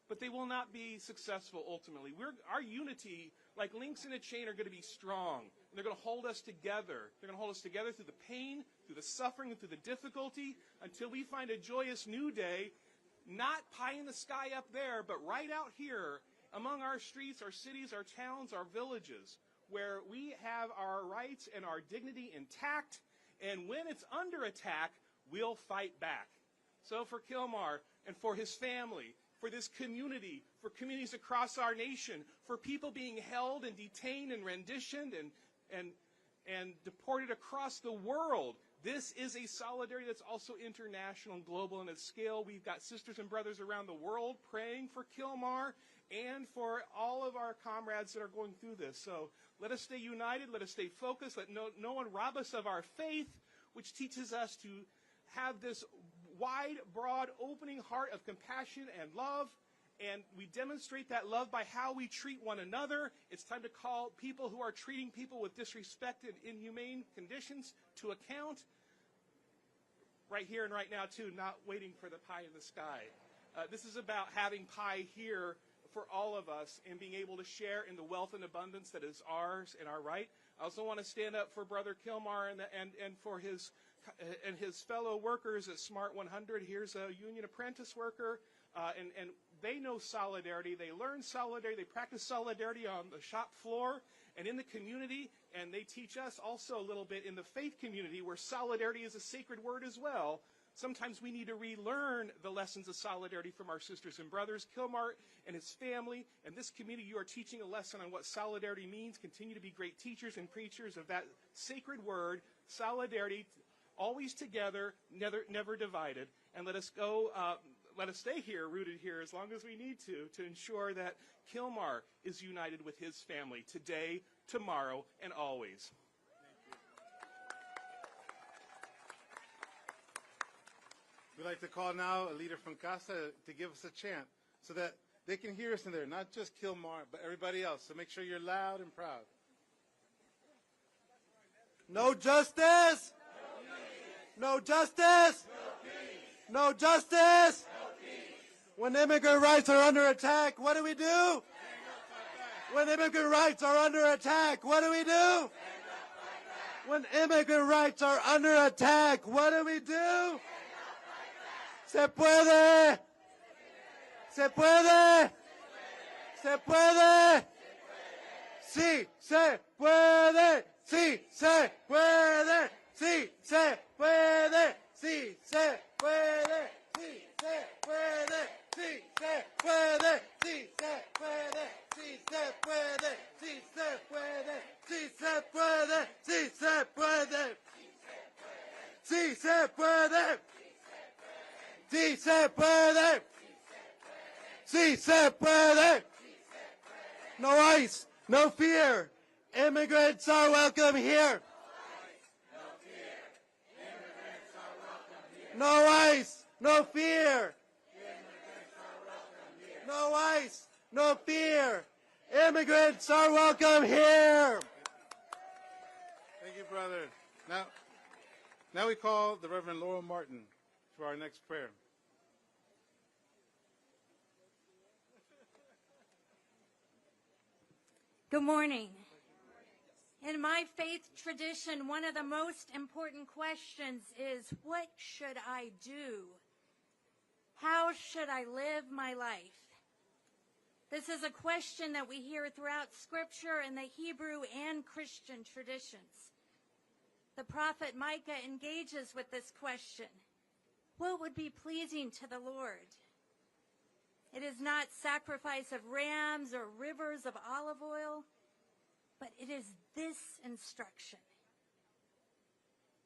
but they will not be successful ultimately. Our unity, like links in a chain, are going to be strong. And they're going to hold us together. They're going to hold us together through the pain, through the suffering, and through the difficulty until we find a joyous new day, not pie in the sky up there, but right out here among our streets, our cities, our towns, our villages, where we have our rights and our dignity intact, and when it's under attack, we'll fight back. So for Kilmar and for his family, for this community, for communities across our nation, for people being held and detained and renditioned and deported across the world, this is a solidarity that's also international and global in its scale. We've got sisters and brothers around the world praying for Kilmar and for all of our comrades that are going through this. So let us stay united, let us stay focused, let no one rob us of our faith, which teaches us to have this wide, broad, opening heart of compassion and love. And we demonstrate that love by how we treat one another. It's time to call people who are treating people with disrespect and inhumane conditions to account. Right here and right now, too, not waiting for the pie in the sky. This is about having pie here for all of us and being able to share in the wealth and abundance that is ours and our right. I also want to stand up for Brother Kilmar and for his fellow workers at Smart 100. Here's a union apprentice worker, and they know solidarity. They learn solidarity. They practice solidarity on the shop floor and in the community, and they teach us also a little bit in the faith community where solidarity is a sacred word as well. Sometimes we need to relearn the lessons of solidarity from our sisters and brothers. Kilmar and his family and this community, you are teaching a lesson on what solidarity means. Continue to be great teachers and preachers of that sacred word, solidarity, always together, never divided. And let us stay here, rooted here, as long as we need to ensure that Kilmar is united with his family today, tomorrow, and always. We'd like to call now a leader from CASA to give us a chant so that they can hear us in there, not just Kilmar, but everybody else. So make sure you're loud and proud. No justice! No justice! No justice! When immigrant rights are under attack, what do we do? When immigrant rights are under attack, what do we do? When immigrant rights are under attack, what do we do? Se puede. Se puede. Se puede. Sí, se puede. Sí, se puede. Sí, se puede. Sí, se puede. Sí, se puede. Sí, se puede. Sí, se puede. Sí, se puede. Sí, se puede. Sí, se puede. Sí, se puede. Sí, se puede. Sí se puede. Sí se puede. No ice, no fear. Immigrants are welcome here. No ice, no fear. No ice, no fear. Immigrants are welcome here. Thank you, brother. Now we call the Reverend Laurel Martin for our next prayer. Good morning. In my faith tradition, one of the most important questions is, what should I do? How should I live my life? This is a question that we hear throughout Scripture in the Hebrew and Christian traditions. The prophet Micah engages with this question. What would be pleasing to the Lord? It is not sacrifice of rams or rivers of olive oil, but it is this instruction.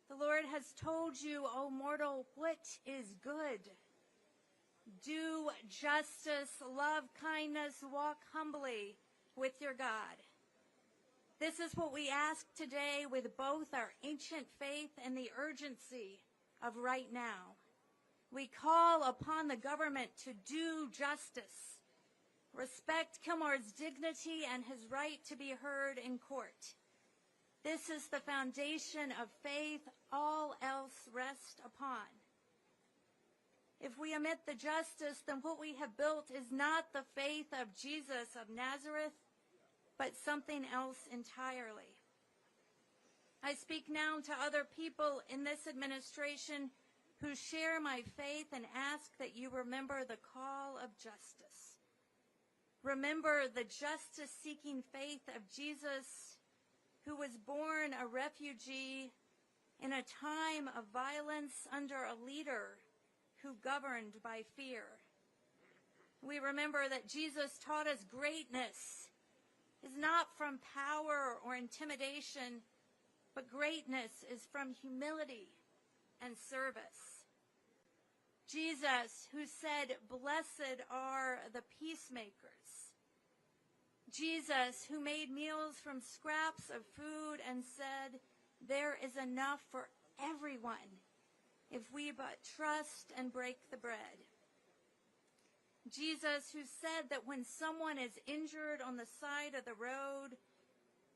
The Lord has told you, O mortal, what is good. Do justice, love kindness, walk humbly with your God. This is what we ask today with both our ancient faith and the urgency of right now. We call upon the government to do justice, respect Kilmar's dignity and his right to be heard in court. This is the foundation of faith all else rests upon. If we omit the justice, then what we have built is not the faith of Jesus of Nazareth, but something else entirely. I speak now to other people in this administration who share my faith and ask that you remember the call of justice. Remember the justice-seeking faith of Jesus, who was born a refugee in a time of violence under a leader who governed by fear. We remember that Jesus taught us greatness is not from power or intimidation, but greatness is from humility and service. Jesus, who said, "Blessed are the peacemakers." Jesus, who made meals from scraps of food and said, "There is enough for everyone if we but trust and break the bread." Jesus, who said that when someone is injured on the side of the road,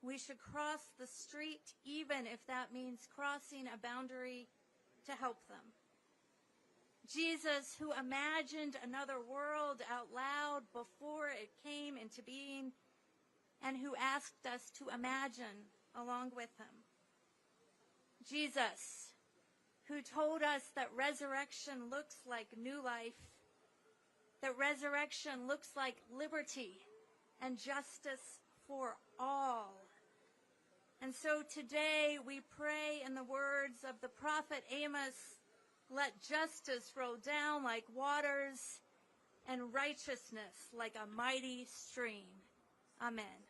we should cross the street, even if that means crossing a boundary to help them. Jesus, who imagined another world out loud before it came into being, and who asked us to imagine along with him. Jesus, who told us that resurrection looks like new life, that resurrection looks like liberty and justice for all. And so today we pray in the words of the prophet Amos, "Let justice roll down like waters and righteousness like a mighty stream." Amen.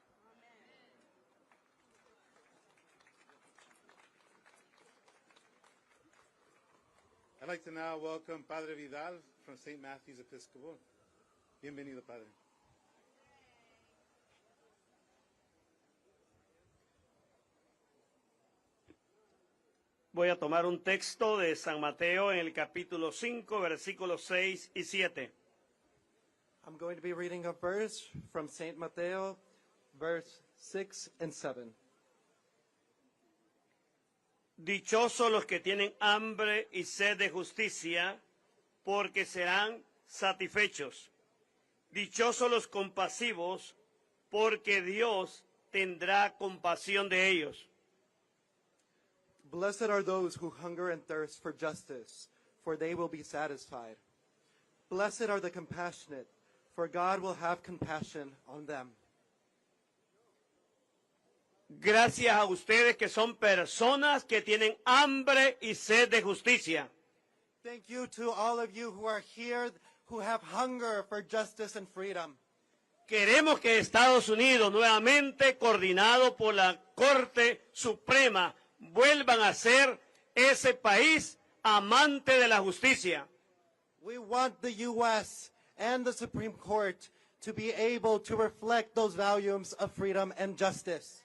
I'd like to now welcome Padre Vidal from St. Matthew's Episcopal. Bienvenido, Padre. Voy a tomar un texto de San Mateo en el capítulo 5, versículos 6 y 7. I'm going to be reading a verse from St. Mateo, verse 6 and 7. Dichosos los que tienen hambre y sed de justicia, porque serán satisfechos. Dichosos los compasivos, porque Dios tendrá compasión de ellos. Blessed are those who hunger and thirst for justice, for they will be satisfied. Blessed are the compassionate, for God will have compassion on them. Gracias a ustedes que son personas que tienen hambre y sed de justicia. Thank you to all of you who are here, who have hunger for justice and freedom. Queremos que Estados Unidos, nuevamente coordinado por la Corte Suprema, vuelvan a ser ese país amante de la justicia. We want the U.S. and the Supreme Court to be able to reflect those values of freedom and justice.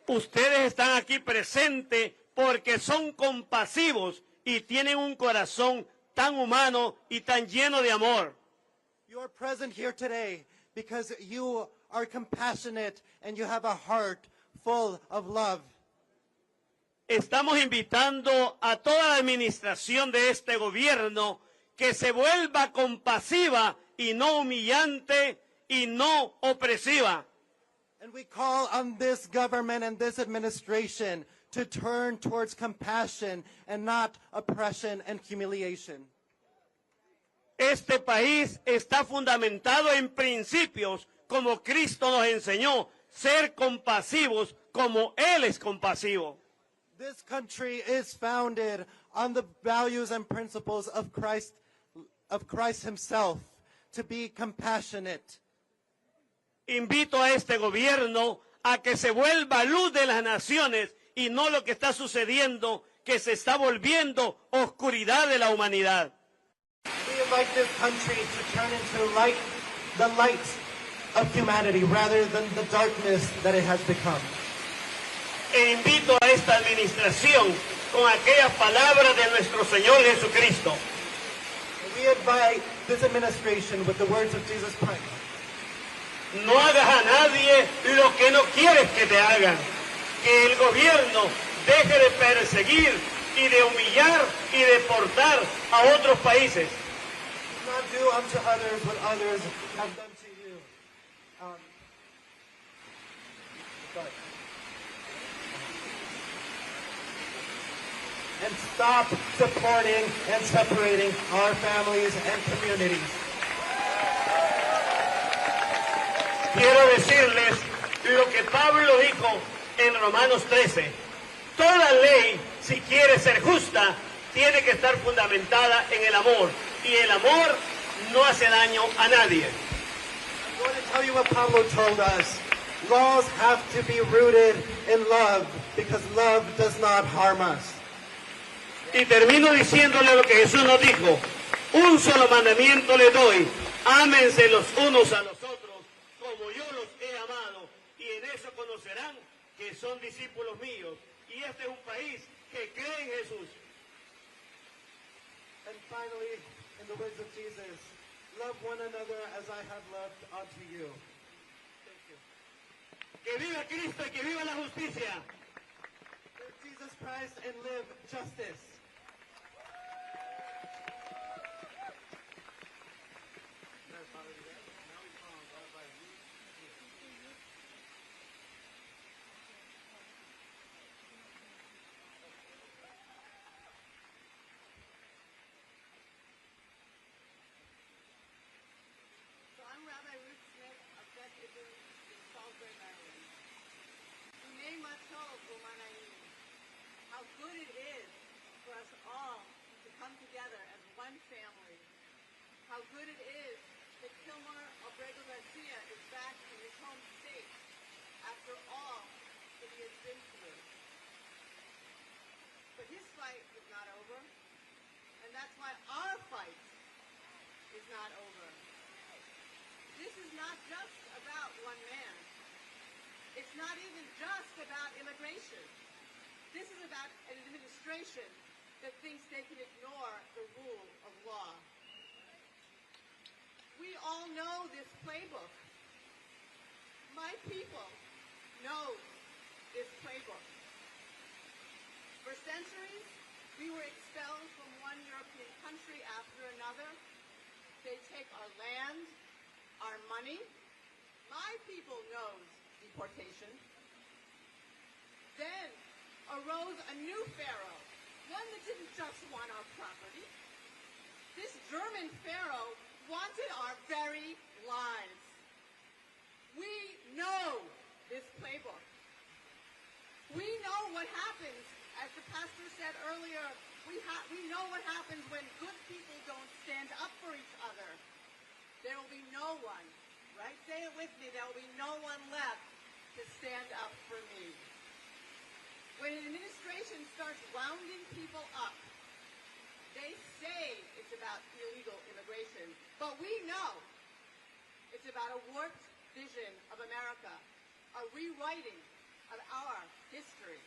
Ustedes están aquí presentes porque son compasivos y tienen un corazón tan humano y tan lleno de amor. You are present here today because you are compassionate and you have a heart full of love. Estamos invitando a toda la administración de este gobierno que se vuelva compasiva y no humillante y no opresiva. And we call on this government and this administration to turn towards compassion and not oppression and humiliation. Este país está fundamentado en principios como Cristo nos enseñó, ser compasivos como Él es compasivo. This country is founded on the values and principles of Christ himself, to be compassionate. Invito a este gobierno a que se vuelva luz de las naciones y no lo que está sucediendo, que se está volviendo oscuridad de la humanidad. We invite this country to turn into the light of humanity rather than the darkness that it has become. E invito a esta administración con aquellas palabras de nuestro Señor Jesucristo. We invite this administration with the words of Jesus Christ. No hagas a nadie lo que no quieres que te hagan. Que el gobierno deje de perseguir y de humillar y deportar a otros países. Do not do unto others what others have done to you. And stop supporting and separating our families and communities. Quiero decirles lo que Pablo dijo en Romanos 13. Toda ley, si quiere ser justa, tiene que estar fundamentada en el amor. Y el amor no hace daño a nadie. I'm going to tell you what Pablo told us. Laws have to be rooted in love because love does not harm us. Y termino diciéndole lo que Jesús nos dijo. Un solo mandamiento le doy. Ámense los unos a los otros como yo los he amado. Y en eso conocerán que son discípulos míos. Y este es un país que cree en Jesús. And finally, in the words of Jesus, love one another as I have loved unto you. Thank you. Que viva Cristo y que viva la justicia. Live Jesus Christ and live justice. How good it is for us all to come together as one family. How good it is that Kilmar Abrego Garcia is back in his home state after all that he has been through. But his fight is not over, and that's why our fight is not over. This is not just about one man. It's not even just about immigration. This is about an administration that thinks they can ignore the rule of law. We all know this playbook. My people know this playbook. For centuries, we were expelled from one European country after another. They take our land, our money. My people knows deportation. Then arose a new pharaoh, one that didn't just want our property. This German pharaoh wanted our very lives. We know this playbook. We know what happens, as the pastor said earlier, we know what happens when good people don't stand up for each other. There will be no one, right? Say it with me, there will be no one left to stand up for me. When an administration starts rounding people up, they say it's about illegal immigration, but we know it's about a warped vision of America, a rewriting of our history.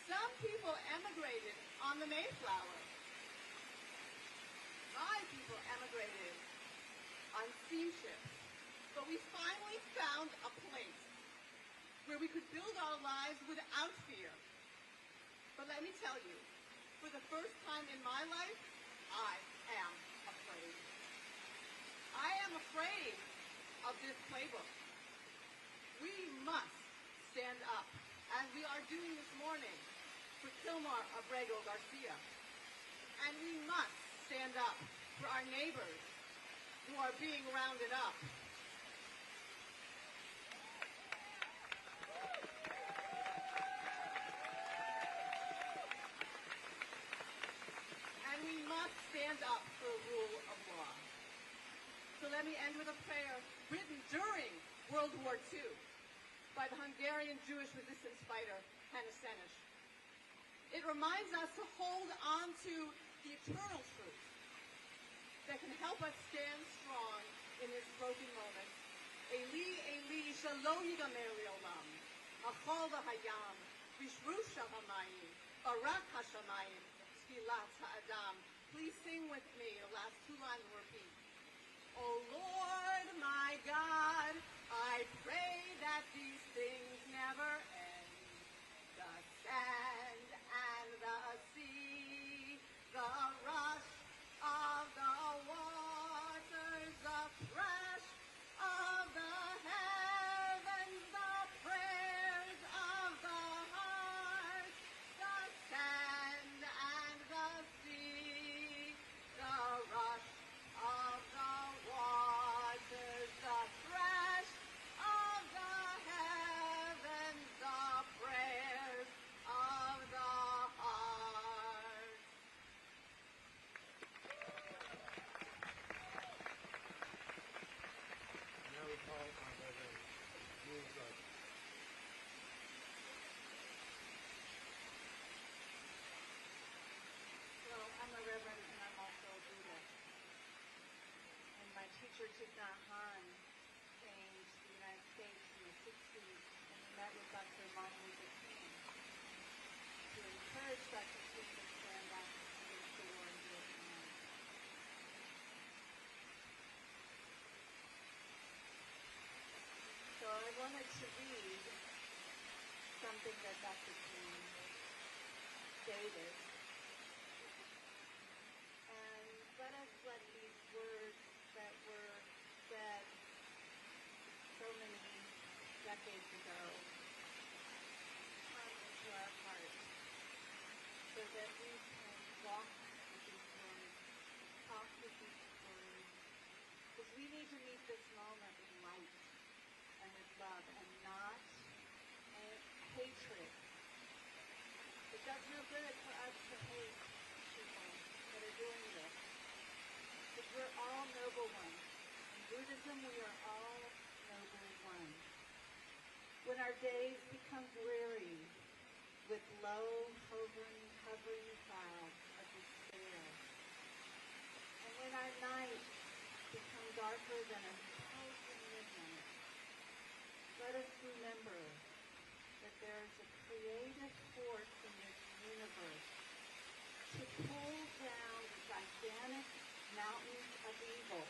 Some people emigrated on the Mayflower. My people emigrated on steamships, but we finally found a place where we could build our lives without fear. But let me tell you, for the first time in my life, I am afraid. I am afraid of this playbook. We must stand up, as we are doing this morning, for Kilmar Abrego Garcia. And we must stand up for our neighbors who are being rounded up. Stand up for the rule of law. So let me end with a prayer written during World War II by the Hungarian Jewish resistance fighter Hannah Senesh. It reminds us to hold on to the eternal truth that can help us stand strong in this broken moment. Eli, Eli, shalom yigamer le'olam, hachol v'hayam, bishrush ha'mayim, barak ha'shamayim, tfilat ha'adam. Please sing with me. The last two lines will repeat. Oh Lord, my God, I pray that these things never end. The sand and the wanted to read something that Dr. King stated. And let us let these words that were said so many decades ago come into our hearts so that we can walk with these words, talk with these words, because we need to meet this moment with light and with love and not hatred. It does no good for us to hate people that are doing this, because we're all noble ones. In Buddhism, we are all noble ones. When our days become dreary with low, hovering clouds of despair, and when our nights become darker than 1,000 midnights, let us remember that there is a creative force in this universe to pull down the gigantic mountains of evil,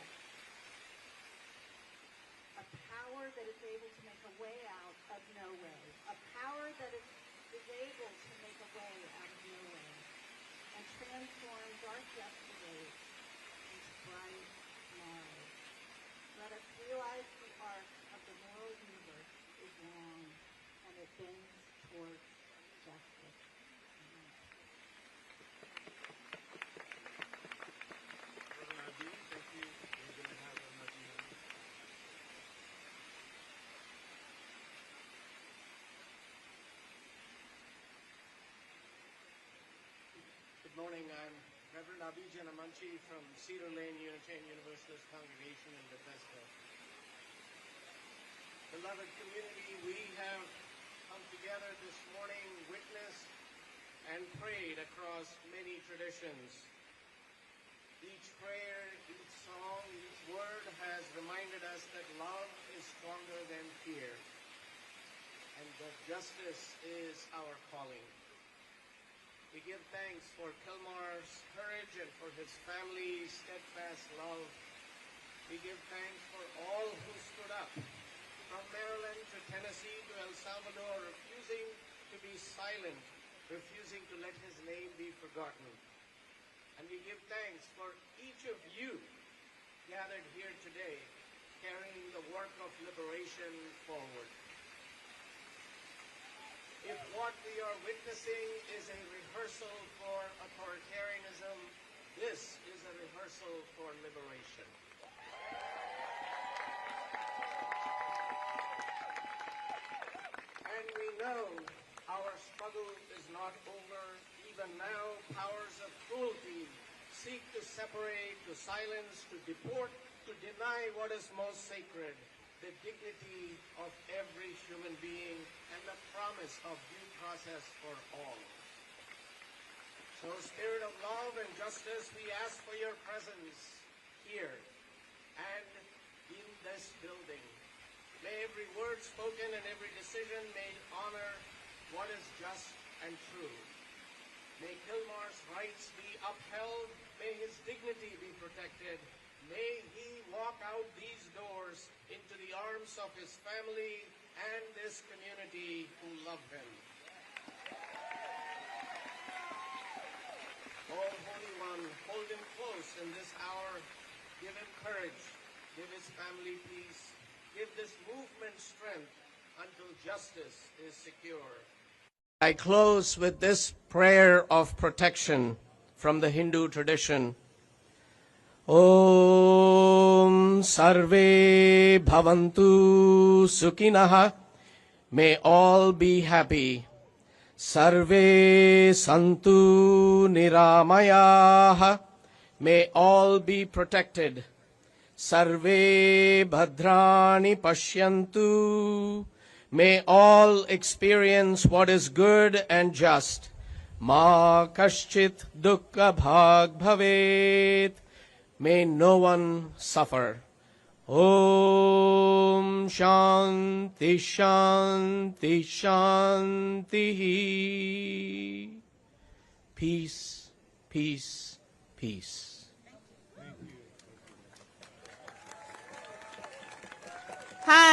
a power that is able to make a way out of no way, a power that is able to make a way out of no way, and transform dark yesterdays into bright tomorrows. Let us realize the arc of the moral universe is long, and it bends towards justice. Good morning. I'm Reverend Abhijan Amanchi from Cedar Lane Unitarian Universalist Congregation in Bethesda. Beloved community, we have come together this morning, witnessed and prayed across many traditions. Each prayer, each song, each word has reminded us that love is stronger than fear, and that justice is our calling. We give thanks for Kilmar's courage and for his family's steadfast love. We give thanks for all who stood up, from Maryland to Tennessee to El Salvador, refusing to be silent, refusing to let his name be forgotten. And we give thanks for each of you gathered here today, carrying the work of liberation forward. If what we are witnessing is a rehearsal for authoritarianism, this is a rehearsal for liberation. And we know our struggle is not over. Even now, powers of cruelty seek to separate, to silence, to deport, to deny what is most sacred, the dignity of every human being, and the promise of due process for all. So, spirit of love and justice, we ask for your presence here and in this building. May every word spoken and every decision made honor what is just and true. May Kilmar's rights be upheld. May his dignity be protected. May he walk out these doors into the arms of his family and this community who love him. Oh, Holy One, hold him close in this hour. Give him courage. Give his family peace. Give this movement strength until justice is secure. I close with this prayer of protection from the Hindu tradition. Om Sarve Bhavantu Sukinaha. May all be happy. Sarve Santu Niramayaha. May all be protected. Sarve Bhadrani Pashyantu. May all experience what is good and just. Ma Kashchit Dukkha Bhag Bhavet. May no one suffer. Om Shanti Shanti Shanti. Peace, peace, peace. Hi.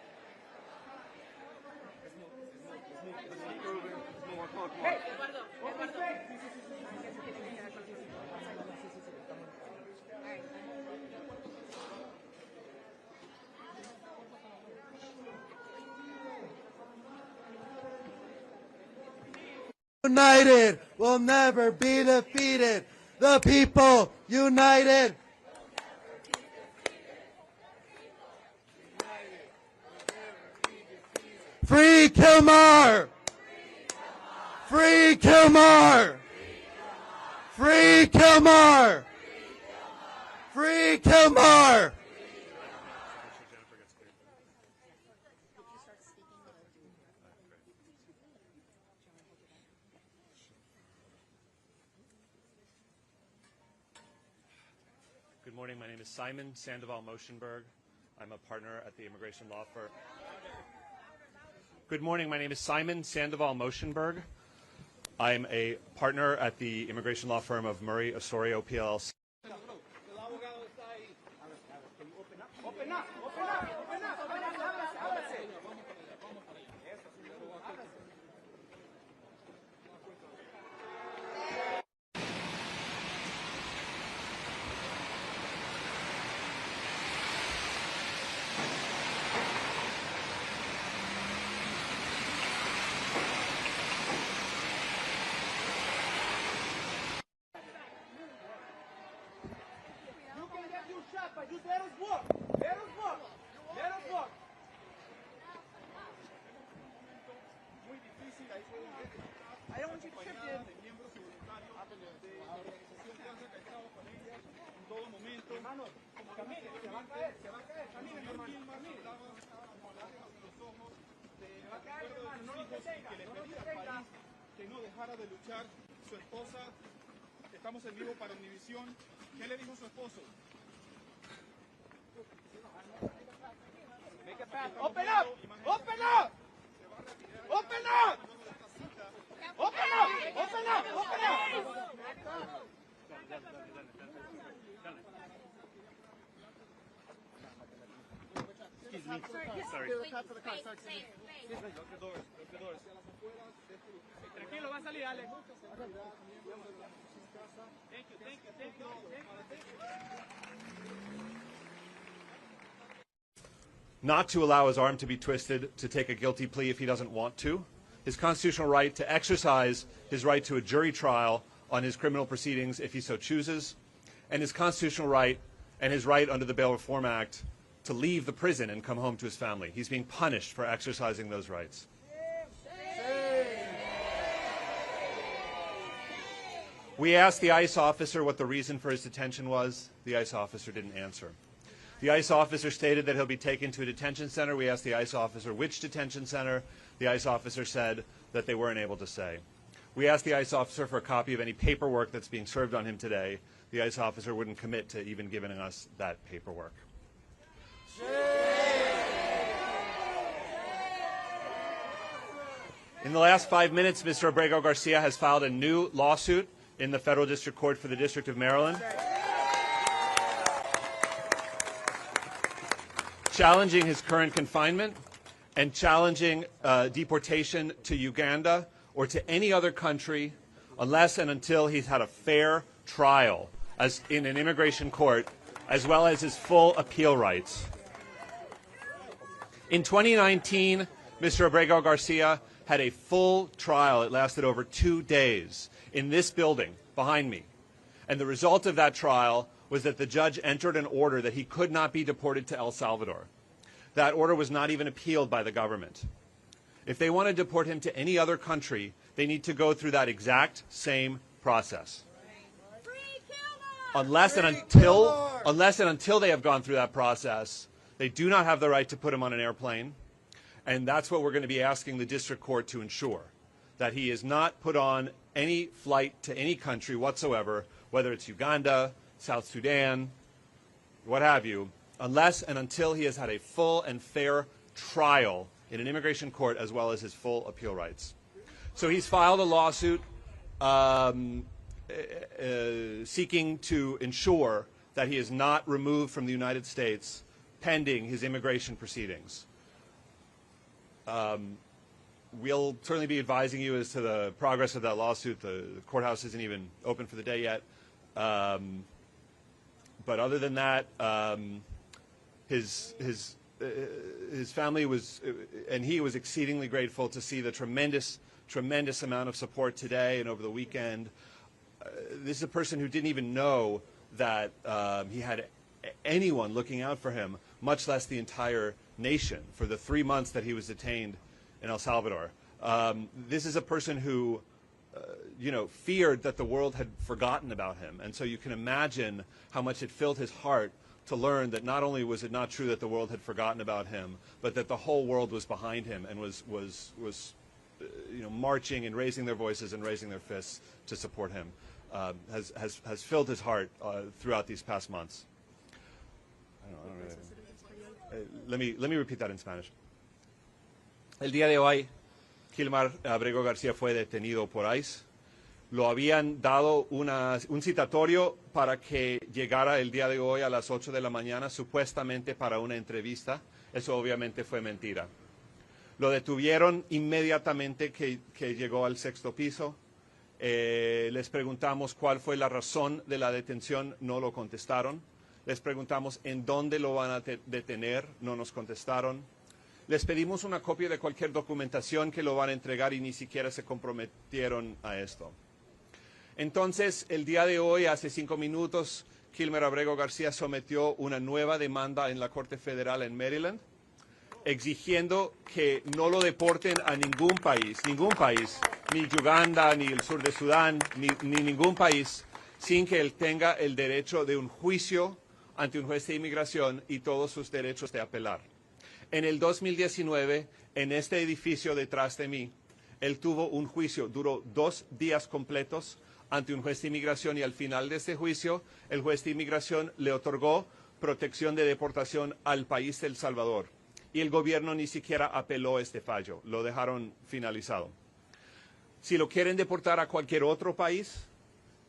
United will never be defeated. The people united. Free Kilmar! Free Kilmar! Free Kilmar! Free Kilmar! Good morning. My name is Simon Sandoval-Moschenberg. I'm a partner at the immigration law firm. Good morning. My name is Simon Sandoval-Moschenberg. I'm a partner at the immigration law firm of Murray Osorio PLLC. Que no dejara de luchar su esposa. Estamos en vivo para Univisión. ¿Qué le dijo su esposo? Open up! Open up! Open up! Open up! Open up! Open up! Excuse me. Sorry. Tranquilo, va a salir, Alex. Thank you, thank you, thank you. Not to allow his arm to be twisted to take a guilty plea if he doesn't want to, his constitutional right to exercise his right to a jury trial on his criminal proceedings if he so chooses, and his constitutional right and his right under the Bail Reform Act to leave the prison and come home to his family. He's being punished for exercising those rights. We asked the ICE officer what the reason for his detention was. The ICE officer didn't answer. The ICE officer stated that he'll be taken to a detention center. We asked the ICE officer which detention center. The ICE officer said that they weren't able to say. We asked the ICE officer for a copy of any paperwork that's being served on him today. The ICE officer wouldn't commit to even giving us that paperwork. In the last 5 minutes, Mr. Abrego Garcia has filed a new lawsuit in the Federal District Court for the District of Maryland, challenging his current confinement and challenging deportation to Uganda or to any other country unless and until he's had a fair trial as in an immigration court, as well as his full appeal rights. In 2019, Mr. Abrego Garcia had a full trial. It lasted over 2 days in this building behind me. And the result of that trial was that the judge entered an order that he could not be deported to El Salvador. That order was not even appealed by the government. If they want to deport him to any other country, they need to go through that exact same process. Unless and until they have gone through that process, they do not have the right to put him on an airplane. And that's what we're going to be asking the district court to ensure, that he is not put on any flight to any country whatsoever, whether it's Uganda, South Sudan, what have you, unless and until he has had a full and fair trial in an immigration court as well as his full appeal rights. So he's filed a lawsuit seeking to ensure that he is not removed from the United States pending his immigration proceedings. We'll certainly be advising you as to the progress of that lawsuit. The courthouse isn't even open for the day yet. But other than that, his his family was, and he was exceedingly grateful to see the tremendous amount of support today and over the weekend. This is a person who didn't even know that he had anyone looking out for him, much less the entire nation, for the 3 months that he was detained in El Salvador. This is a person who, feared that the world had forgotten about him. And so you can imagine how much it filled his heart to learn that not only was it not true that the world had forgotten about him, but that the whole world was behind him and was marching and raising their voices and raising their fists to support him. Has filled his heart throughout these past months. Let me repeat that in Spanish. El día de hoy, Kilmar Abrego Garcia fue detenido por ICE. Lo habían dado un citatorio para que llegara el día de hoy a las 8 de la mañana, supuestamente para una entrevista. Eso obviamente fue mentira. Lo detuvieron inmediatamente que llegó al 6º piso. Les preguntamos cuál fue la razón de la detención, no lo contestaron. Les preguntamos en dónde lo van a detener, no nos contestaron. Les pedimos una copia de cualquier documentación que lo van a entregar y ni siquiera se comprometieron a esto. Entonces, el día de hoy, hace 5 minutos, Kilmar Abrego García sometió una nueva demanda en la Corte Federal en Maryland, exigiendo que no lo deporten a ningún país, ni Uganda, ni el sur de Sudán, ni ningún país, sin que él tenga el derecho de un juicio ante un juez de inmigración y todos sus derechos de apelar. En el 2019, en este edificio detrás de mí, él tuvo un juicio, duró 2 días completos ante un juez de inmigración y al final de ese juicio, el juez de inmigración le otorgó protección de deportación al país de El Salvador. Y el gobierno ni siquiera apeló este fallo, lo dejaron finalizado. Si lo quieren deportar a cualquier otro país,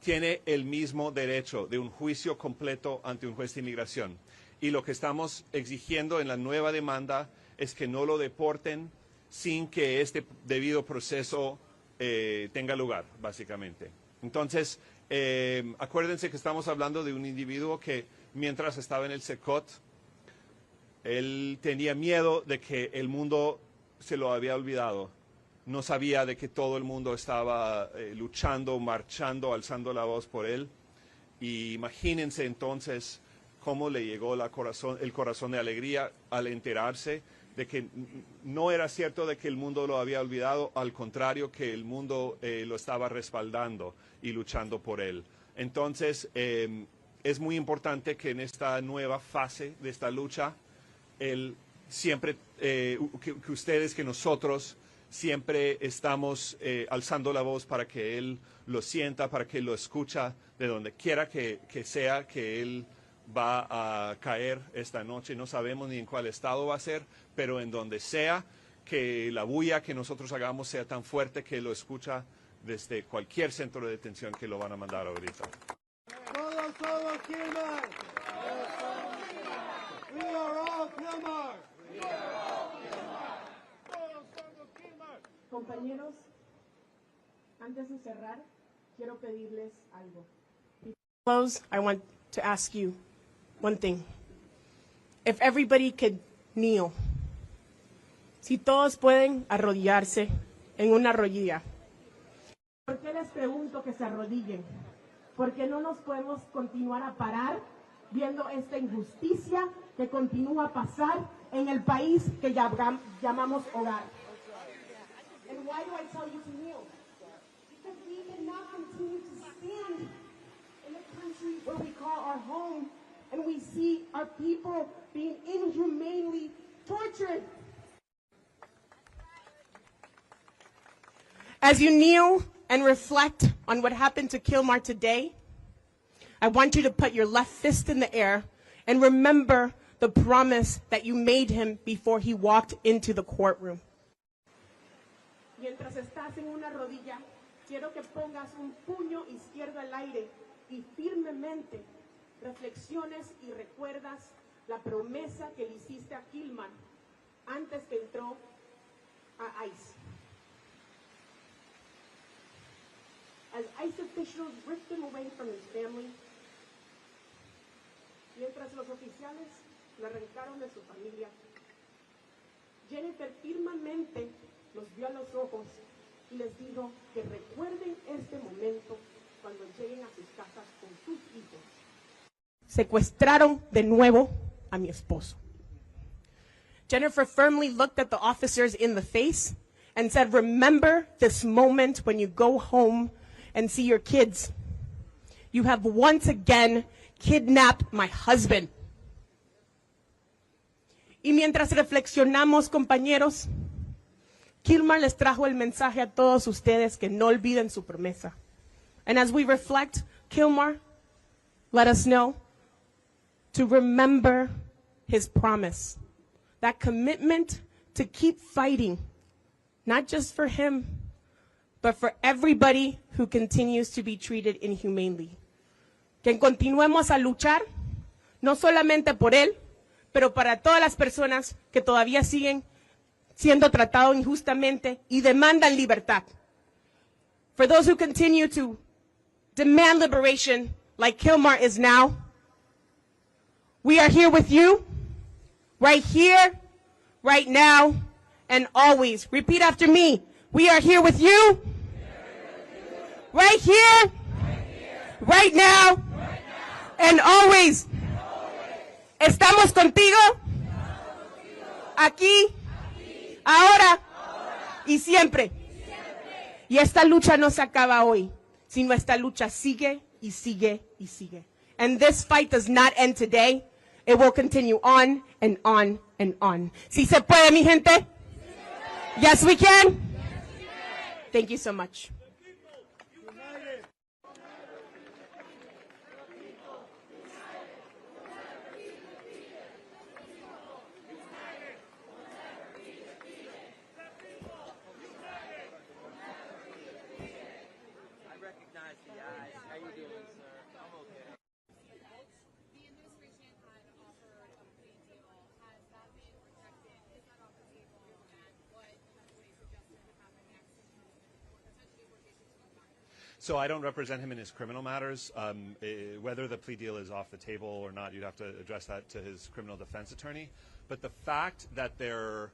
tiene el mismo derecho de un juicio completo ante un juez de inmigración. Y lo que estamos exigiendo en la nueva demanda es que no lo deporten sin que este debido proceso tenga lugar, básicamente. Entonces, acuérdense que estamos hablando de un individuo que mientras estaba en el SECOT, él tenía miedo de que el mundo se lo había olvidado. No sabía de que todo el mundo estaba luchando, marchando, alzando la voz por él. Y imagínense entonces cómo le llegó el corazón de alegría al enterarse de que no era cierto de que el mundo lo había olvidado, al contrario, que el mundo lo estaba respaldando y luchando por él. Entonces, es muy importante que en esta nueva fase de esta lucha, siempre, que ustedes, que nosotros, siempre estamos alzando la voz para que él lo sienta, para que él lo escucha, de donde quiera que sea que él va a caer esta noche. No sabemos ni en cuál estado va a ser, pero en donde sea, que la bulla que nosotros hagamos sea tan fuerte que lo escucha desde cualquier centro de detención que lo van a mandar ahorita. Todos somos Kilmar. We are all Kilmar. Compañeros, antes de cerrar, quiero pedirles algo. Before I close, I want to ask you one thing. If everybody could kneel. Si todos pueden arrodillarse en una rodilla. ¿Por qué les pregunto que se arrodillen? Porque no nos podemos continuar a parar viendo esta injusticia que continúa a pasar en el país que llamamos hogar. And why do I tell you to kneel? Because we cannot continue to stand in a country where we call our home and we see our people being inhumanely tortured. As you kneel and reflect on what happened to Kilmar today, I want you to put your left fist in the air and remember the promise that you made him before he walked into the courtroom. Mientras estás en una rodilla, quiero que pongas un puño izquierdo al aire y firmemente reflexiones y recuerdas la promesa que le hiciste a Kilmar antes que entró a ICE. As ICE officials ripped him away from his family, mientras los oficiales lo arrancaron de su familia, Jennifer firmemente los vio a los ojos y les dijo que recuerden este momento cuando lleguen a sus casas con sus hijos. Secuestraron de nuevo a mi esposo. Jennifer firmly looked at the officers in the face and said, remember this moment when you go home and see your kids. You have once again kidnapped my husband. Y mientras reflexionamos, compañeros, Kilmar les trajo el mensaje a todos ustedes que no olviden su promesa. And as we reflect, Kilmar let us know to remember his promise, that commitment to keep fighting, not just for him, but for everybody who continues to be treated inhumanely. Que continuemos a luchar, no solamente por él, pero para todas las personas que todavía siguen siendo tratados injustamente y demandan libertad. For those who continue to demand liberation like Kilmar is now, we are here with you, right here, right now, and always. Repeat after me. We are here with you, right here, right now, and always. Estamos contigo, aquí, ahora y siempre. Y esta lucha no se acaba hoy, sino esta lucha sigue y sigue y sigue. And this fight does not end today. It will continue on and on and on. ¿Sí se puede, mi gente? Yes, we can. Thank you so much. So I don't represent him in his criminal matters. Whether the plea deal is off the table or not, you'd have to address that to his criminal defense attorney. But the fact that they're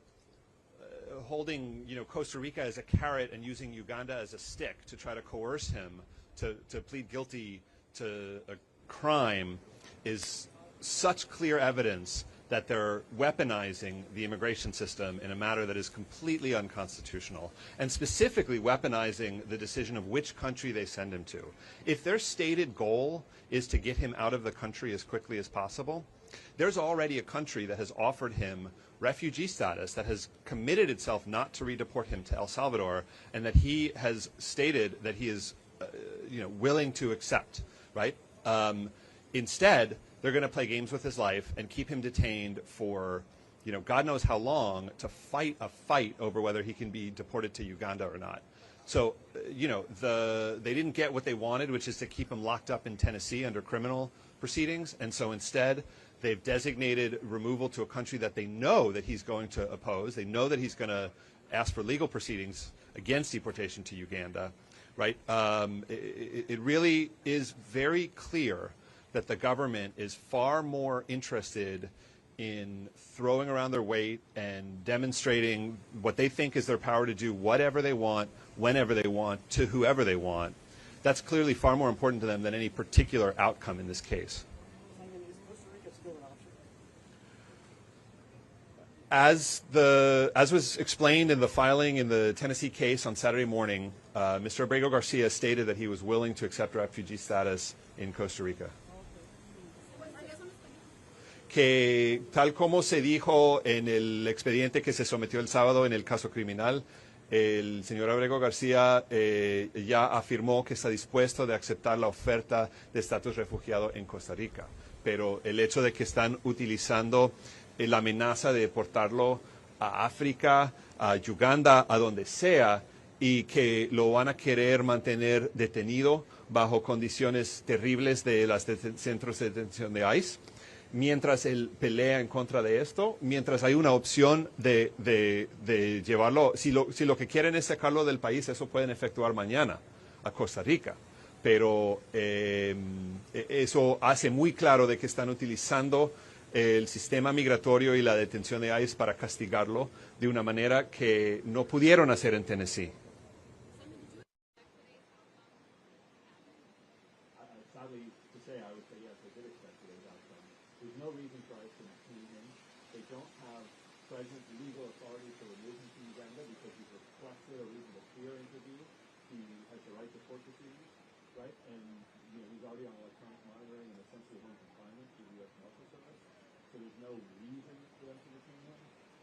holding, Costa Rica as a carrot and using Uganda as a stick to try to coerce him to plead guilty to a crime is such clear evidence that they're weaponizing the immigration system in a manner that is completely unconstitutional, and specifically weaponizing the decision of which country they send him to. If their stated goal is to get him out of the country as quickly as possible, there's already a country that has offered him refugee status, that has committed itself not to redeport him to El Salvador, and that he has stated that he is willing to accept, right? Instead, they're going to play games with his life and keep him detained for, God knows how long, to fight a fight over whether he can be deported to Uganda or not. So, they didn't get what they wanted, which is to keep him locked up in Tennessee under criminal proceedings. And so instead, they've designated removal to a country that they know that he's going to oppose. They know that he's going to ask for legal proceedings against deportation to Uganda, right? It really is very clear that the government is far more interested in throwing around their weight and demonstrating what they think is their power to do whatever they want, whenever they want, to whoever they want. That's clearly far more important to them than any particular outcome in this case. As was explained in the filing in the Tennessee case on Saturday morning, Mr. Abrego Garcia stated that he was willing to accept refugee status in Costa Rica. Que tal como se dijo en el expediente que se sometió el sábado en el caso criminal, el señor Abrego García ya afirmó que está dispuesto de aceptar la oferta de estatus refugiado en Costa Rica. Pero el hecho de que están utilizando la amenaza de deportarlo a África, a Uganda, a donde sea, y que lo van a querer mantener detenido bajo condiciones terribles de los centros de detención de ICE, mientras él pelea en contra de esto, mientras hay una opción de llevarlo, si lo que quieren es sacarlo del país, eso pueden efectuar mañana a Costa Rica. Pero eso hace muy claro de que están utilizando el sistema migratorio y la detención de ICE para castigarlo de una manera que no pudieron hacer en Tennessee. Sadly to say, I would say yes, they did expect today's outcome. There's no reason for ICE to detain him. They don't have present legal authority to remove him from Uganda because he's requested a reasonable fear interview. He has the right to court proceedings, right? And you know, he's already on electronic monitoring and essentially home confinement through the U.S. Marshal Service. So there's no reason for them to detain him.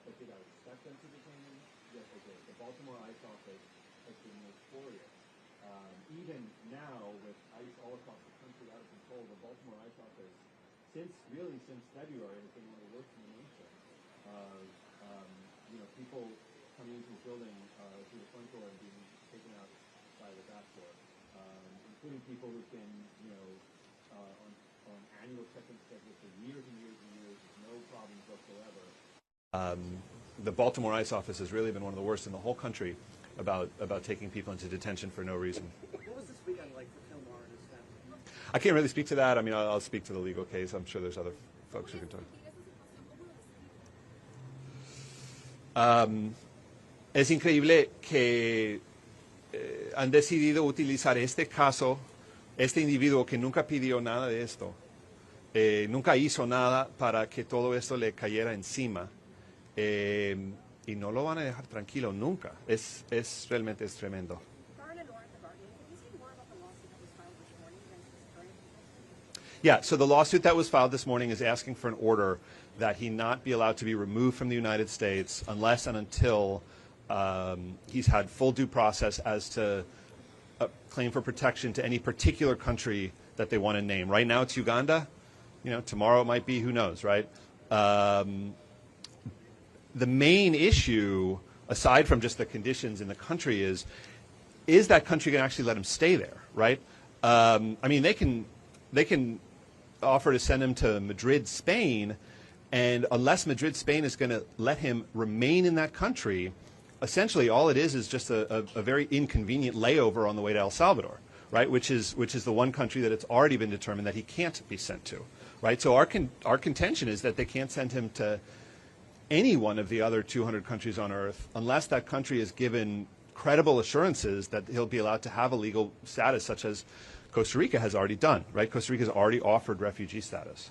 But did I expect them to detain him? Yes, I did. The Baltimore ICE office has been notorious. Even now, with ICE all across the country out of control, the Baltimore ICE office, since February, has been one of the worst in the nation. You know, people coming into the building through the front door and being taken out by the back door, including people who've been, you know, on annual check-in schedules for years and years and years, with no problems whatsoever. The Baltimore ICE office has really been one of the worst in the whole country about taking people into detention for no reason. What was this weekend like for Kilmar and his family? I can't really speak to that. I mean, I'll speak to the legal case. I'm sure there's other folks who can talk. Es increíble que han decidido utilizar este caso, este individuo que nunca pidió nada de esto, nunca hizo nada para que todo esto le cayera encima. Y no lo van a dejar tranquilo nunca. Realmente es tremendo. Yeah, so the lawsuit that was filed this morning is asking for an order that he not be allowed to be removed from the United States unless and until he's had full due process as to a claim for protection to any particular country that they want to name. Right now it's Uganda. You know, tomorrow it might be, who knows, right? The main issue, aside from just the conditions in the country, is that country going to actually let him stay there, right? I mean, they can offer to send him to Madrid, Spain, and unless Madrid, Spain is going to let him remain in that country, essentially all it is just a very inconvenient layover on the way to El Salvador, right? Which is the one country that it's already been determined that he can't be sent to, right? So our contention is that they can't send him to any one of the other 200 countries on earth unless that country is given credible assurances that he'll be allowed to have a legal status, such as Costa Rica has already done, right? Costa Rica has already offered refugee status.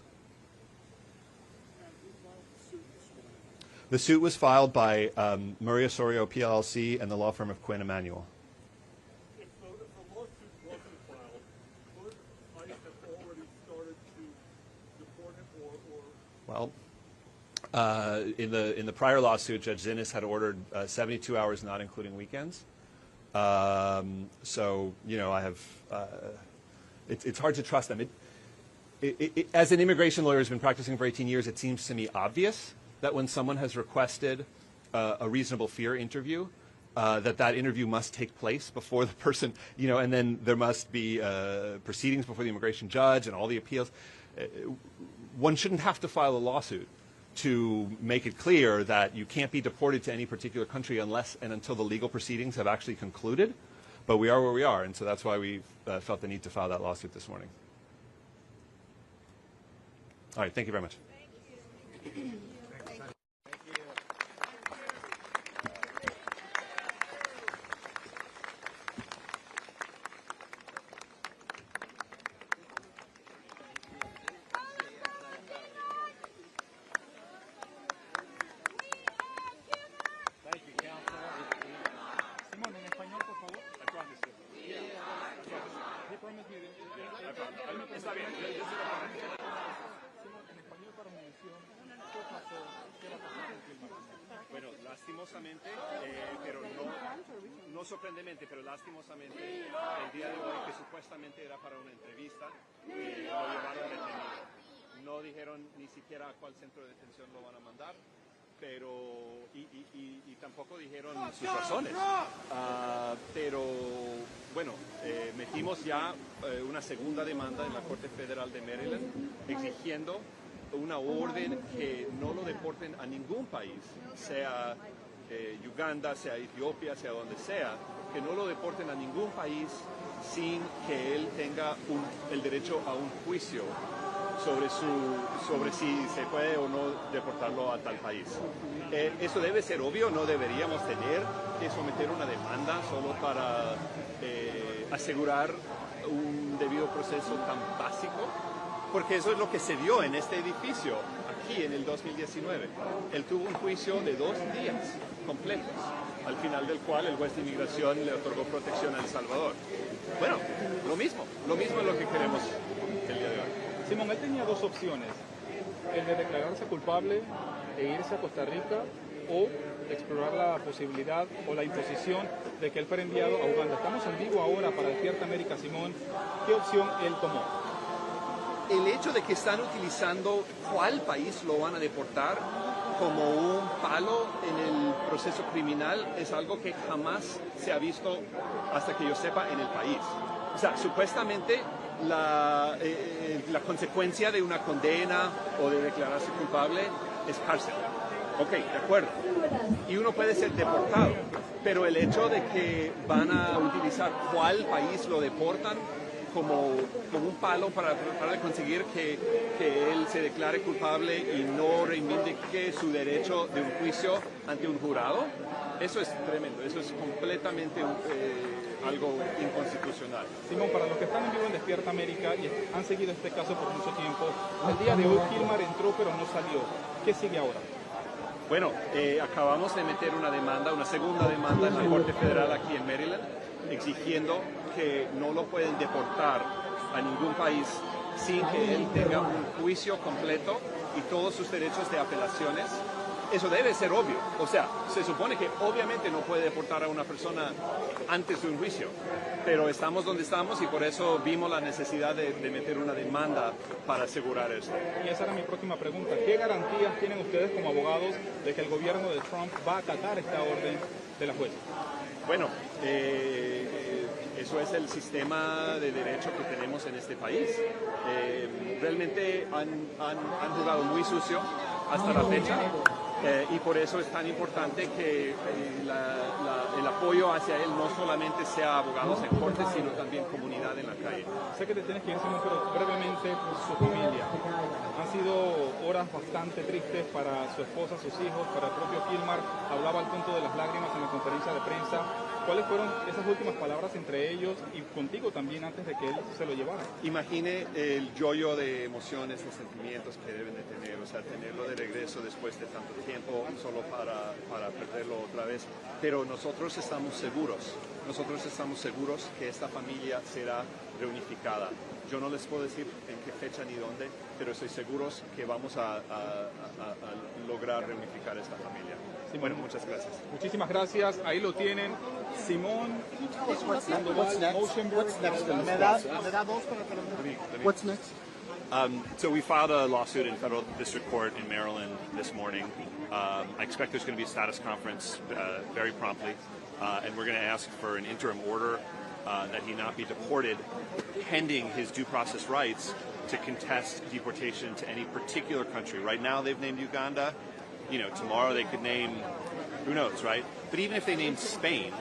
The suit was filed by Murray Osorio PLLC and the law firm of Quinn Emanuel. If the lawsuit wasn't filed, could ICE have already started to deport him Well, in the prior lawsuit, Judge Zinnes had ordered 72 hours, not including weekends. So, you know, I have. It's hard to trust them. As an immigration lawyer who's been practicing for 18 years, it seems to me obvious that when someone has requested a reasonable fear interview, that interview must take place before the person, you know, and then there must be proceedings before the immigration judge and all the appeals. One shouldn't have to file a lawsuit to make it clear that you can't be deported to any particular country unless and until the legal proceedings have actually concluded. But we are where we are, and so that's why we felt the need to file that lawsuit this morning. All right, thank you very much. Thank you. Bueno, lastimosamente, pero no sorprendentemente, pero lastimosamente, el día de hoy, que supuestamente era para una entrevista, lo llevaron detenido. No dijeron ni siquiera a cuál centro de detención lo van a mandar, pero y tampoco dijeron sus razones. Pero bueno, metimos ya una segunda demanda en la Corte Federal de Maryland exigiendo una orden que no lo deporten a ningún país, sea Uganda, sea Etiopía, sea donde sea, que no lo deporten a ningún país sin que él tenga el derecho a un juicio sobre si se puede o no deportarlo a tal país. Eso debe ser obvio, no deberíamos tener que someter una demanda solo para asegurar un debido proceso tan básico, porque eso es lo que se dio en este edificio aquí en el 2019. Él tuvo un juicio de 2 días completos, al final del cual el juez de inmigración le otorgó protección a El Salvador. Bueno, lo mismo es lo que queremos el día de hoy. Simón, él tenía 2 opciones, el de declararse culpable e irse a Costa Rica o explorar la posibilidad o la imposición de que él fuera enviado a Uganda. Estamos en vivo ahora para Despierta América, Simón. ¿Qué opción él tomó? El hecho de que están utilizando cuál país lo van a deportar como un palo en el proceso criminal es algo que jamás se ha visto, hasta que yo sepa, en el país. O sea, supuestamente la consecuencia de una condena o de declararse culpable es cárcel. Ok, de acuerdo. Y uno puede ser deportado, pero el hecho de que van a utilizar cuál país lo deportan como un palo para tratar de conseguir que él se declare culpable y no reivindique su derecho de un juicio ante un jurado, eso es tremendo, eso es completamente algo inconstitucional. Simón, para los que están en vivo en Despierta América y han seguido este caso por mucho tiempo, el día de hoy Kilmar entró pero no salió. ¿Qué sigue ahora? Bueno, acabamos de meter una segunda demanda en la Corte Federal aquí en Maryland, exigiendo que no lo pueden deportar a ningún país sin que él tenga un juicio completo y todos sus derechos de apelaciones. Eso debe ser obvio. O sea, se supone que obviamente no puede deportar a una persona antes de un juicio, pero estamos donde estamos y por eso vimos la necesidad de meter una demanda para asegurar esto. Y esa era mi próxima pregunta. ¿Qué garantías tienen ustedes como abogados de que el gobierno de Trump va a acatar esta orden de la jueza? Bueno, eso es el sistema de derecho que tenemos en este país. Realmente han jugado muy sucio hasta la fecha. Y por eso es tan importante que el apoyo hacia él no solamente sea abogados en corte, sino también comunidad en la calle. Sé que te tienes que ir, Simón, pero brevemente, su familia. Han sido horas bastante tristes para su esposa, sus hijos, para el propio Kilmar. Hablaba al punto de las lágrimas en la conferencia de prensa. ¿Cuáles fueron esas últimas palabras entre ellos y contigo también antes de que él se lo llevara? Imagine el yoyo de emociones, de sentimientos que deben de tener, o sea, tenerlo de regreso después de tanto tiempo solo para perderlo otra vez. Pero nosotros estamos seguros que esta familia será reunificada. Yo no les puedo decir en qué fecha ni dónde, pero estoy seguros que vamos a lograr reunificar esta familia. Simón, bueno, muchas gracias. Muchísimas gracias. Ahí lo tienen. Simón. What's next? So we filed a lawsuit in federal district court in Maryland this morning. I expect there's going to be a status conference very promptly, and we're going to ask for an interim order that he not be deported pending his due process rights to contest deportation to any particular country. Right now they've named Uganda. You know, tomorrow they could name, who knows, right? But even if they named Spain,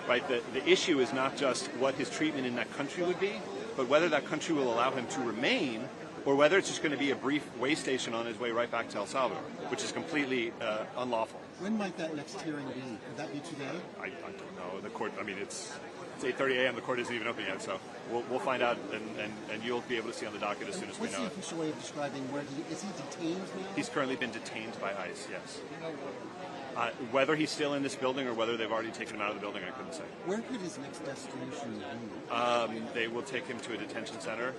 right, the issue is not just what his treatment in that country would be, but whether that country will allow him to remain or whether it's just going to be a brief way station on his way right back to El Salvador, which is completely unlawful. When might that next hearing be? Could that be today? I don't know. The court, I mean, it's 8:30 a.m. The court isn't even open yet, so we'll find out, and you'll be able to see on the docket as soon as we know it. What's the official way of describing where is he detained now? He's currently been detained by ICE, yes. Whether he's still in this building or whether they've already taken him out of the building, I couldn't say. Where could his next destination be? They will take him to a detention center.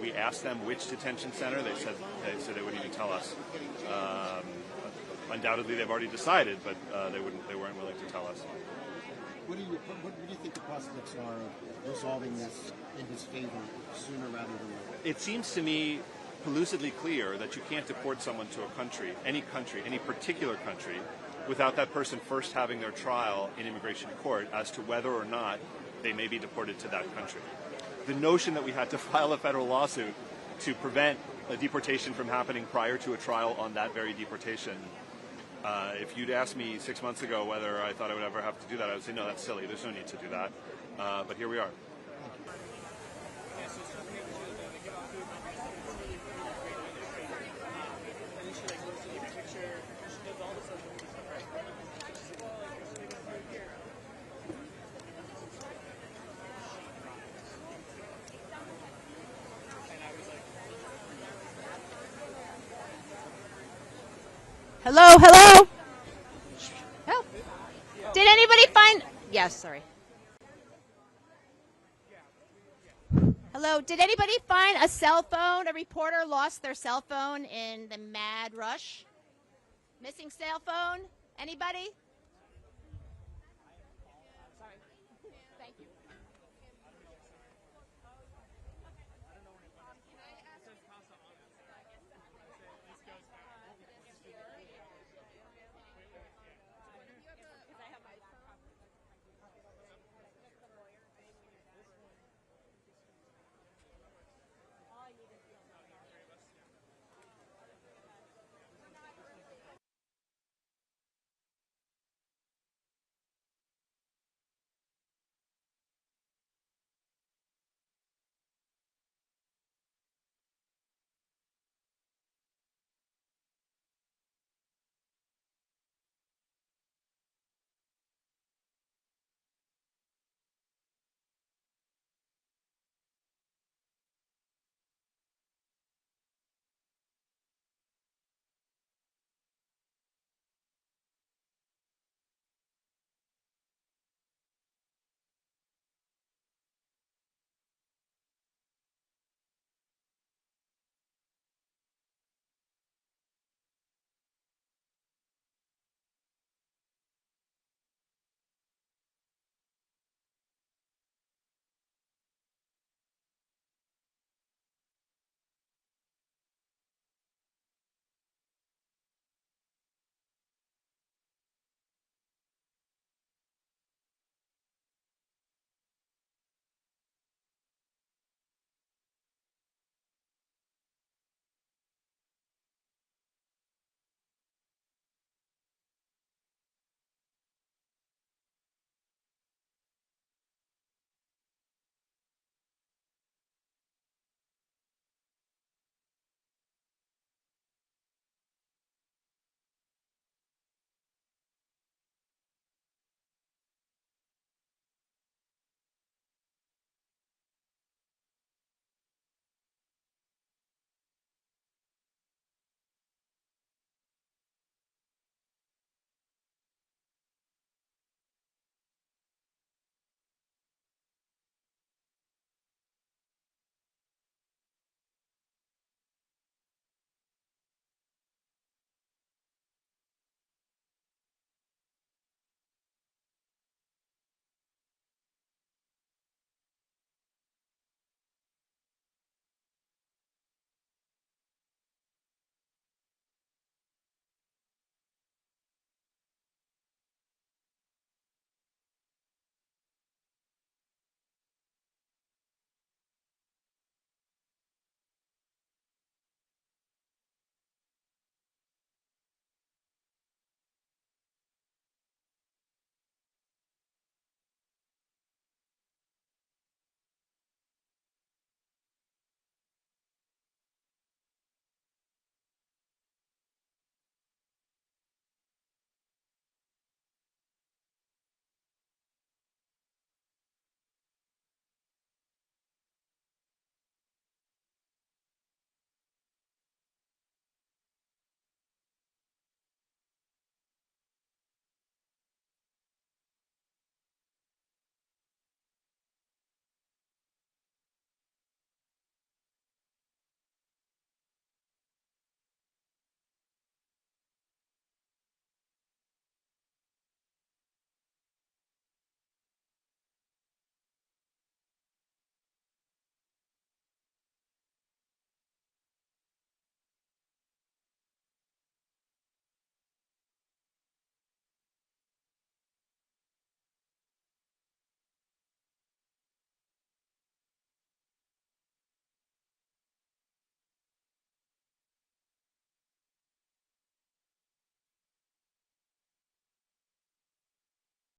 We asked them which detention center. They said they wouldn't even tell us. Undoubtedly, they've already decided, but they weren't willing to tell us. What do you think the prospects are of resolving this in his favor sooner rather than later? It seems to me lucidly clear that you can't deport someone to a country, any particular country, without that person first having their trial in immigration court as to whether or not they may be deported to that country. The notion that we had to file a federal lawsuit to prevent a deportation from happening prior to a trial on that very deportation, if you'd asked me 6 months ago whether I thought I would ever have to do that, I would say, no, that's silly. There's no need to do that. But here we are. Hello, hello. Oh. Did anybody find? Yes, sorry. Hello. Did anybody find a cell phone? A reporter lost their cell phone in the mad rush. Missing cell phone? Anybody?